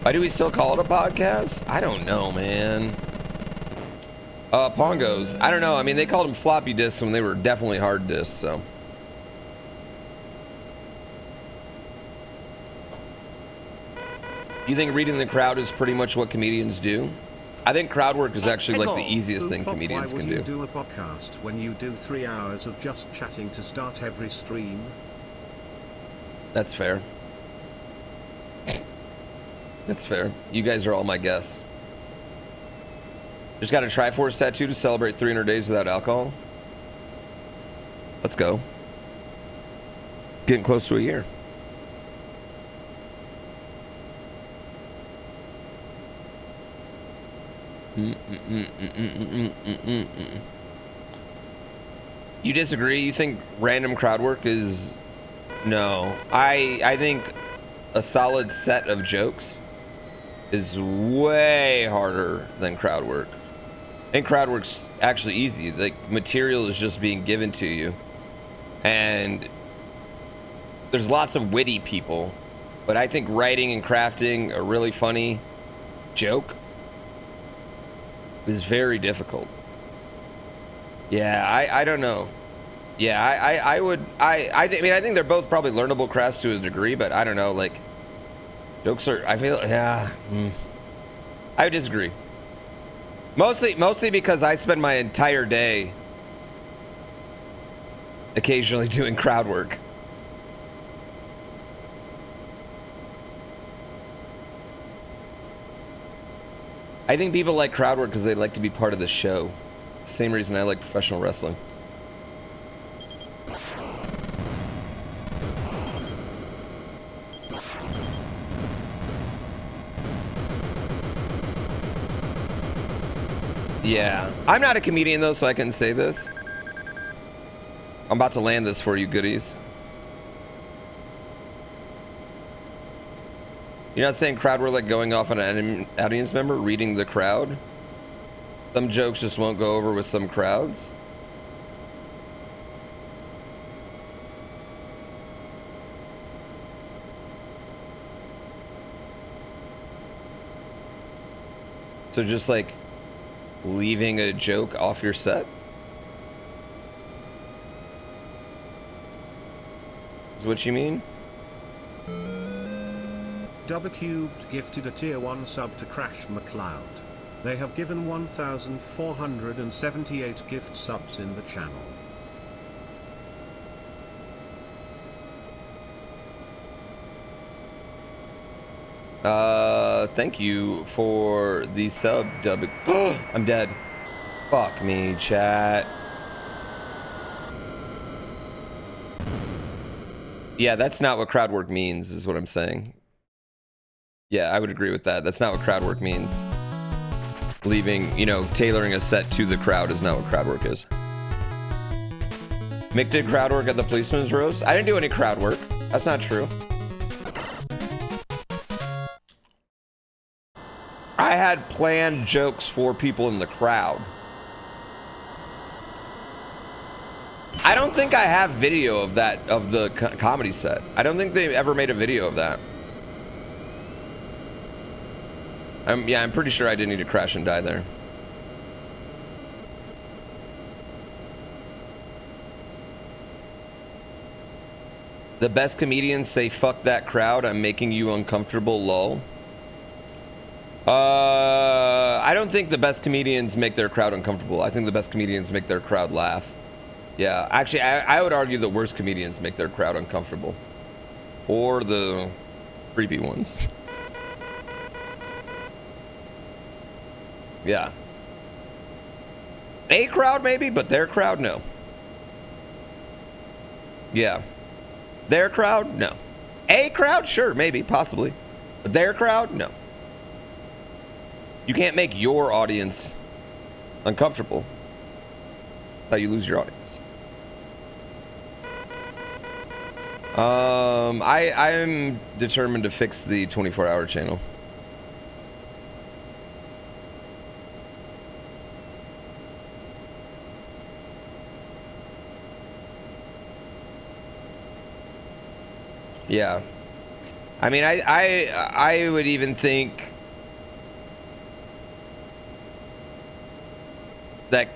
Why do we still call it a podcast? I don't know, man. Pongos. I don't know. I mean, they called them floppy disks when they were definitely hard disks, so. You think reading the crowd is pretty much what comedians do? I think crowd work is actually like the easiest thing comedians can do. Why would you do a podcast when you do 3 hours of just chatting to start every stream? That's fair. That's fair. You guys are all my guests. Just got a Triforce tattoo to celebrate 300 days without alcohol. Let's go. Getting close to a year. You disagree? You think random crowd work is... No. I think a solid set of jokes is way harder than crowd work. And crowd work's actually easy. Like, material is just being given to you. And there's lots of witty people. But I think writing and crafting a really funny joke is very difficult. Yeah, I don't know. Yeah, I think they're both probably learnable crafts to a degree, but I don't know, like, jokes are, I feel, yeah, I would disagree. Mostly because I spend my entire day occasionally doing crowd work. I think people like crowd work because they like to be part of the show. Same reason I like professional wrestling. Yeah. I'm not a comedian though, so I can say this. I'm about to land this for you goodies. You're not saying crowd work like going off on an audience member, reading the crowd? Some jokes just won't go over with some crowds. So just like leaving a joke off your set? Is what you mean? Double Cubed gifted a tier 1 sub to Crash McLeod. They have given 1,478 gift subs in the channel. Thank you for the sub, Double. I'm dead. Fuck me, chat. Yeah, that's not what crowd work means, is what I'm saying. Yeah, I would agree with that. That's not what crowd work means. Leaving, you know, tailoring a set to the crowd is not what crowd work is. Mick did crowd work at the policeman's roast. I didn't do any crowd work. That's not true. I had planned jokes for people in the crowd. I don't think I have video of that, of the comedy set. I don't think they ever made a video of that. Yeah, I'm pretty sure I didn't need to crash and die there. The best comedians say, fuck that crowd, I'm making you uncomfortable, lol. I don't think the best comedians make their crowd uncomfortable. I think the best comedians make their crowd laugh. Yeah, actually, I would argue the worst comedians make their crowd uncomfortable. Or the creepy ones. Yeah. A crowd maybe, but their crowd, no. Yeah. Their crowd, no. A crowd, sure, maybe, possibly. But their crowd, no. You can't make your audience uncomfortable. That's how you lose your audience. I'm determined to fix the 24-hour channel. Yeah. I mean, I would even think that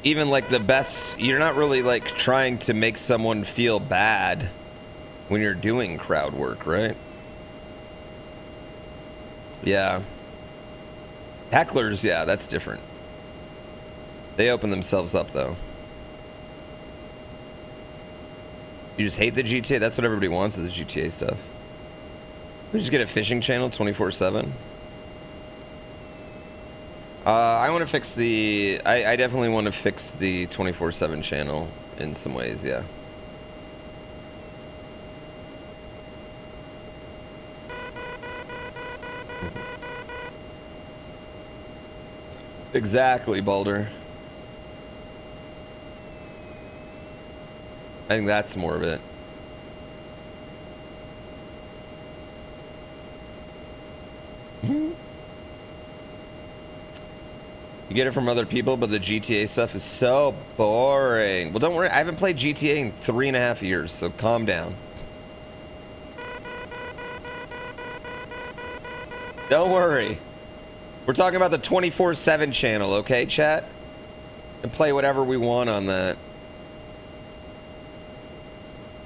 even like the best, you're not really like trying to make someone feel bad when you're doing crowd work, right? Yeah. Hecklers, yeah, that's different. They open themselves up though. You just hate the GTA? That's what everybody wants, is the GTA stuff. We just get a fishing channel 24/7. I want to fix the... I definitely want to fix the 24/7 channel in some ways, yeah. Exactly, Boulder. I think that's more of it. You get it from other people, but the GTA stuff is so boring. Well, don't worry. I haven't played GTA in 3.5 years, so calm down. Don't worry. We're talking about the 24/7 channel, okay, chat? And play whatever we want on that.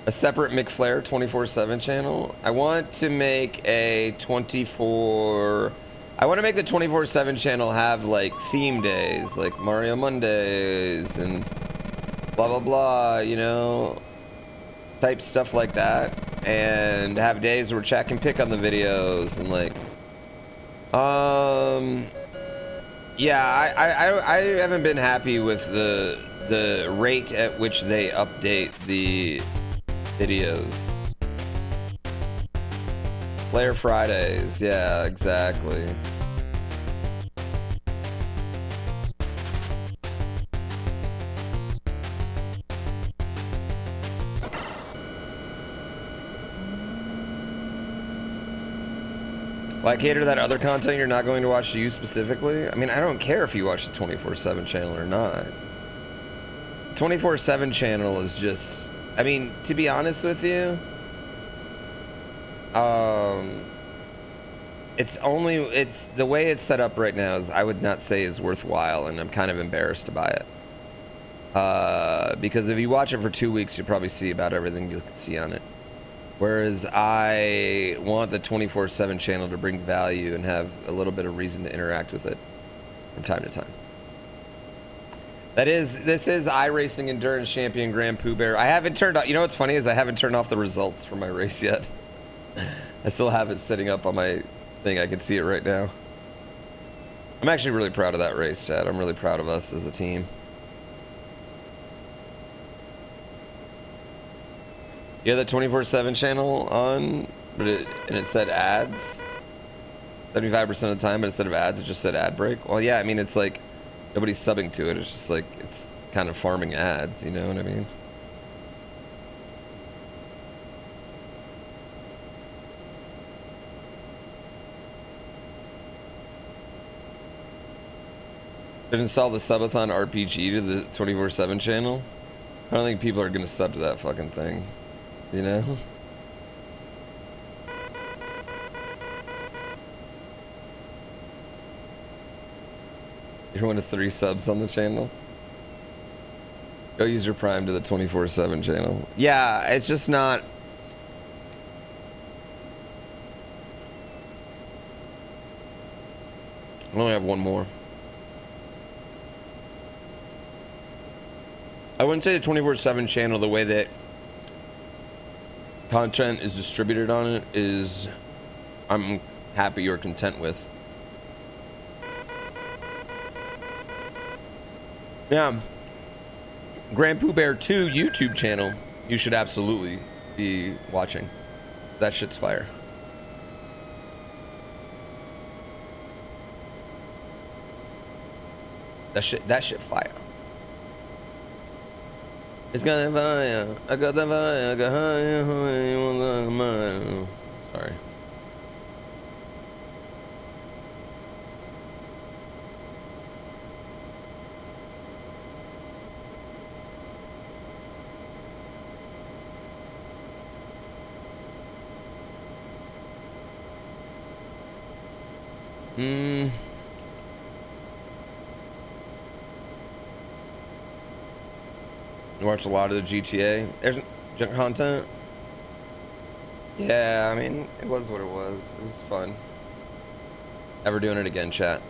A separate McFlare 24/7 channel. I want to make a 24... I want to make the 24/7 channel have like theme days, like Mario Mondays and blah blah blah, you know, type stuff like that, and have days where chat can pick on the videos and like, yeah, I haven't been happy with the rate at which they update the videos. Flare Fridays, yeah, exactly. Like, cater to that other content you're not going to watch to you specifically? I mean, I don't care if you watch the 24/7 channel or not. The 24/7 channel is just... I mean, to be honest with you... it's the way it's set up right now is I would not say is worthwhile, and I'm kind of embarrassed by it. Because if you watch it for 2 weeks, you'll probably see about everything you can see on it. Whereas I want the 24/7 channel to bring value and have a little bit of reason to interact with it from time to time. This is iRacing Endurance Champion GrandPooBear. I haven't turned off, you know what's funny is I haven't turned off the results for my race yet. I still have it sitting up on my thing. I can see it right now. I'm actually really proud of that race, Chad. I'm really proud of us as a team. You had the 24/7 channel on, but it said ads 75% of the time, but instead of ads, it just said ad break. Well, yeah, I mean, it's like nobody's subbing to it. It's just like it's kind of farming ads. You know what I mean? Did install the Subathon RPG to the 24/7 channel? I don't think people are gonna sub to that fucking thing. You know? You're one of 3 subs on the channel. Go use your Prime to the 24/7 channel. Yeah, it's just not... I only have one more. I wouldn't say the 24/7 channel, the way that content is distributed on it is I'm happy or content with. Yeah. GrandPooBear 2 YouTube channel, you should absolutely be watching. That shit's fire. That shit fire. It's got that fire. I got that fire. I got high. Sorry. You watch a lot of the GTA. There's junk content. Yeah, I mean, it was what it was. It was fun. Never doing it again, chat.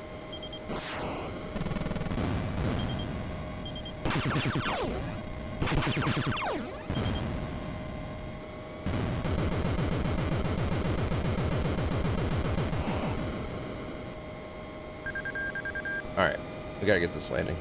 Alright, we gotta get this landing.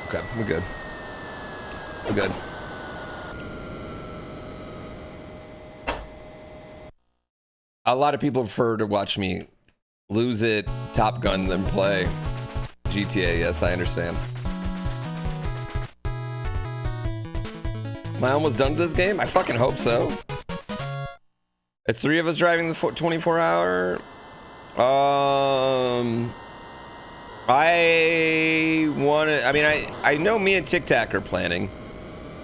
Okay, we're good. We're good. A lot of people prefer to watch me lose it, Top Gun, than play GTA. Yes, I understand. Am I almost done with this game? I fucking hope so. It's 3 of us driving the 24-hour. I want to. I mean, I know me and Tic Tac are planning.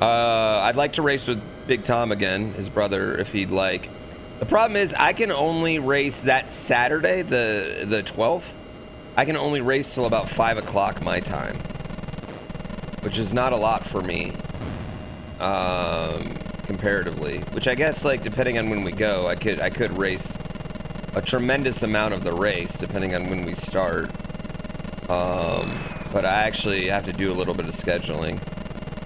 I'd like to race with Big Tom again, his brother, if he'd like. The problem is I can only race that Saturday, the 12th. I can only race till about 5 o'clock my time, which is not a lot for me, comparatively. Which I guess, like, depending on when we go, I could race a tremendous amount of the race depending on when we start. But I actually have to do a little bit of scheduling.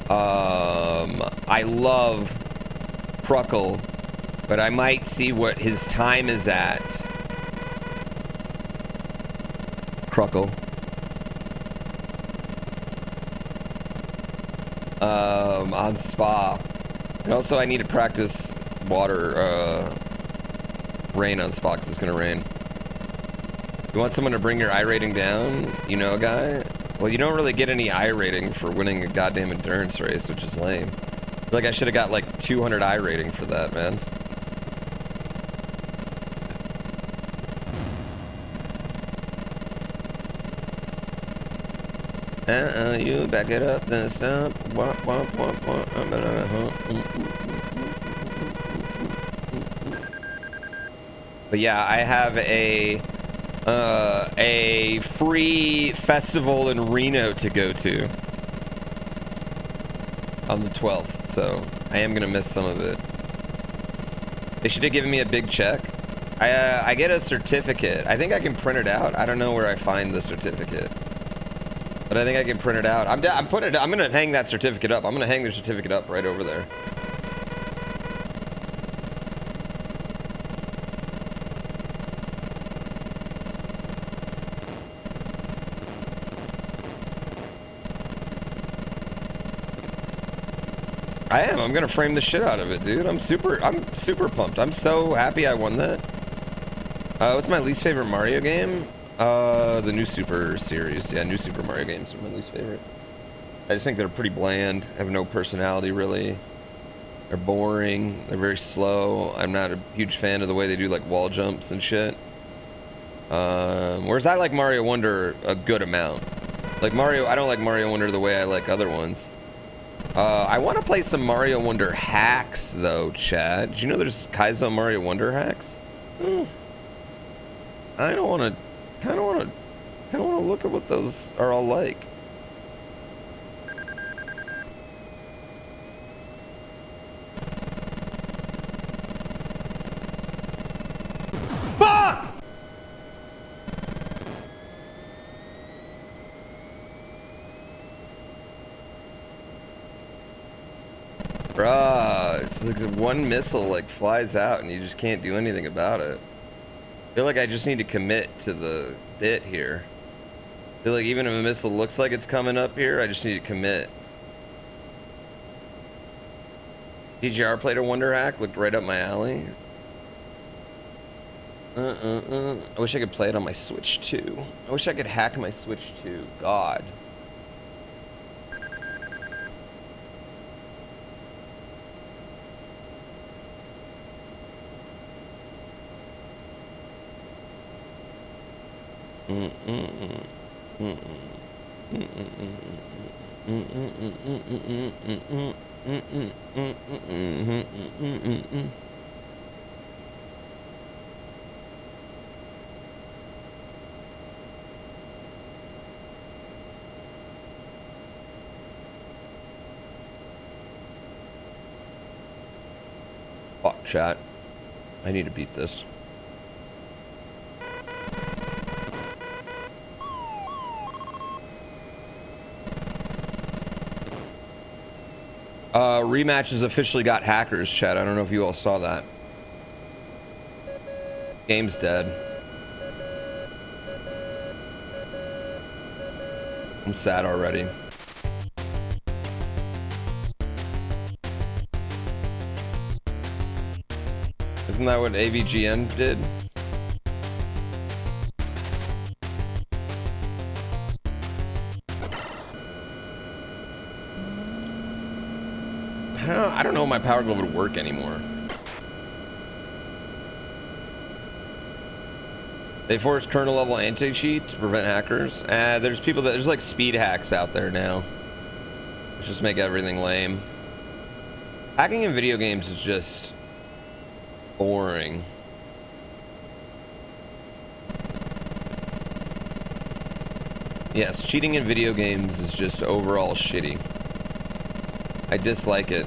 I love Pruckle, but I might see what his time is at. Cruckle. On Spa. And also I need to practice water, rain on Spa because it's gonna rain. You want someone to bring your I rating down? You know a guy? Well, you don't really get any I rating for winning a goddamn endurance race, which is lame. I feel like I should have got like 200 I rating for that, man. You back it up, then stop. Womp, womp, womp, womp. But yeah, I have a free festival in Reno to go to on the 12th, so I am gonna miss some of it. They should have given me a big check. I get a certificate. I think I can print it out. I don't know where I find the certificate, but I think I can print it out. I'm gonna hang that certificate up. I'm gonna hang the certificate up right over there. I am. I'm gonna frame the shit out of it, dude. I'm super pumped. I'm so happy I won that. What's my least favorite Mario game? The New Super series. Yeah, New Super Mario games are my least favorite. I just think they're pretty bland. Have no personality, really. They're boring. They're very slow. I'm not a huge fan of the way they do, like, wall jumps and shit. Whereas I like Mario Wonder a good amount. Like, I don't like Mario Wonder the way I like other ones. I want to play some Mario Wonder hacks, though, Chad. Did you know there's Kaizo Mario Wonder hacks? I don't want to... kind of want to look at what those are all like. Fuck! Bruh, it's like one missile like flies out and you just can't do anything about it. I feel like I just need to commit to the bit here. I feel like even if a missile looks like it's coming up here, I just need to commit. DGR played a Wonder Hack, looked right up my alley. I wish I could play it on my Switch too. I wish I could hack my Switch too. God. Fuck, chat. I need to beat this. Rematches officially got hackers, chat. I don't know if you all saw that. Game's dead. I'm sad already. Isn't that what AVGN did? I don't know if my power glove would work anymore. They force kernel level anti-cheat to prevent hackers. There's people that there's like speed hacks out there now, which just make everything lame. Hacking in video games is just boring. Yes, cheating in video games is just overall shitty. I dislike it.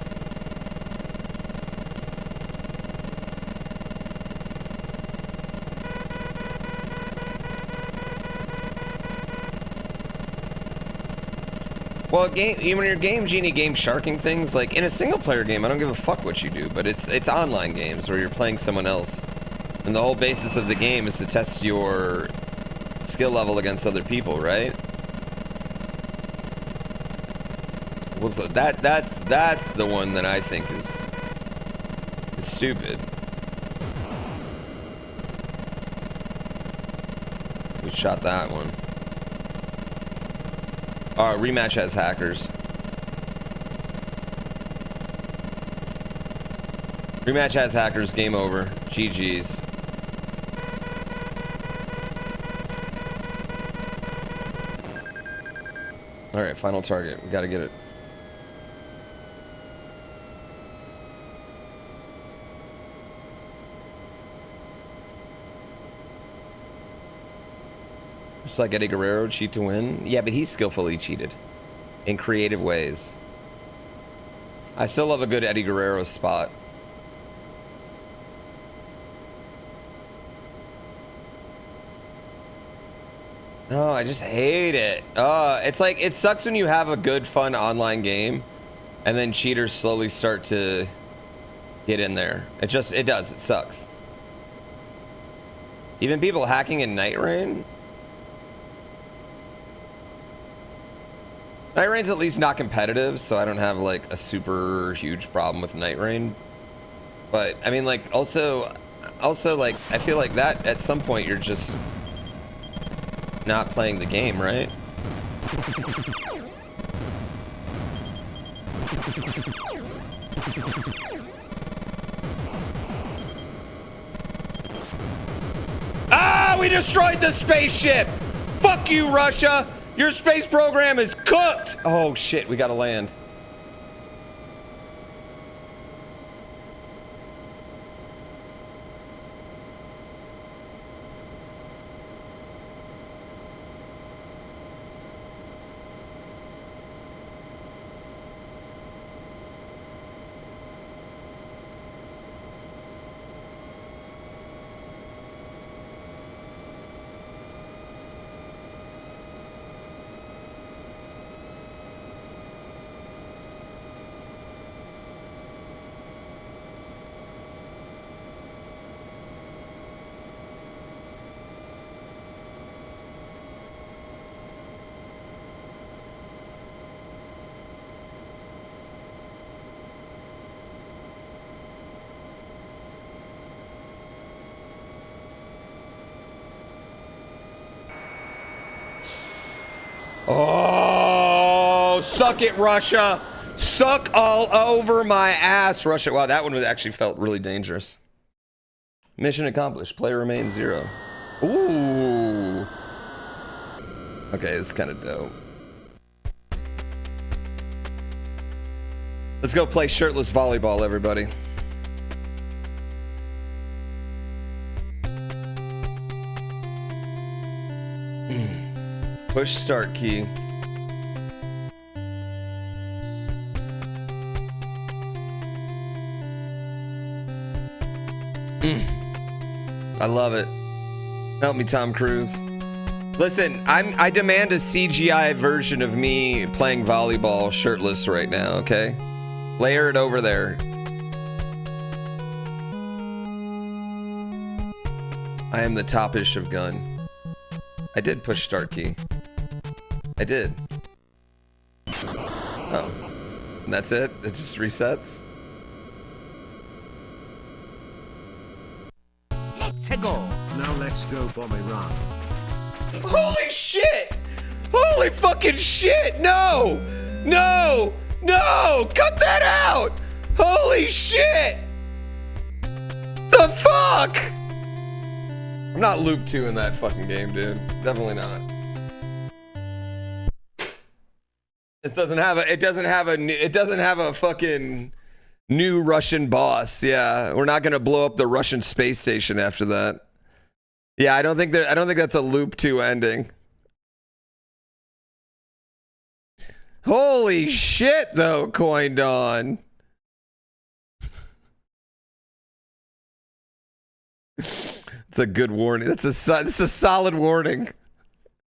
Well, when you're Game Genie game sharking things, like in a single player game, I don't give a fuck what you do, but it's online games where you're playing someone else. And the whole basis of the game is to test your skill level against other people, right? Well, so that's the one that I think is stupid. We shot that one. Rematch has hackers. Rematch has hackers. Game over. GG's. All right, final target. We got to get it. Just like Eddie Guerrero, cheat to win. Yeah, but he's skillfully cheated in creative ways. I still love a good Eddie Guerrero spot. Oh, I just hate it. It's like, it sucks when you have a good, fun online game and then cheaters slowly start to get in there. It does. It sucks. Even people hacking in Night Rain. Night Rain's at least not competitive, so I don't have like a super huge problem with Night Rain. But I mean, like, also like, I feel like that at some point you're just not playing the game, right? Ah, we destroyed the spaceship! Fuck you, Russia! Your space program is cooked! Oh shit, we gotta land. Oh, suck it, Russia. Suck all over my ass, Russia. Wow, that one actually felt really dangerous. Mission accomplished. Player remains 0. Ooh. Okay, this is kind of dope. Let's go play shirtless volleyball, everybody. Push start key. I love it. Help me, Tom Cruise. Listen, I demand a CGI version of me playing volleyball shirtless right now, okay? Layer it over there. I am the top-ish of gun. I did push start key. I did. Oh. And that's it? It just resets? go Bomber run. Holy shit! Holy fucking shit! No! No! No! Cut that out! Holy shit! The fuck? I'm not loop 2 in that fucking game, dude. Definitely not. It doesn't have a fucking new Russian boss. Yeah, we're not gonna blow up the Russian space station after that. Yeah, I don't think that's a loop 2 ending. Holy shit, though, Coined On. It's a good warning. It's a solid warning.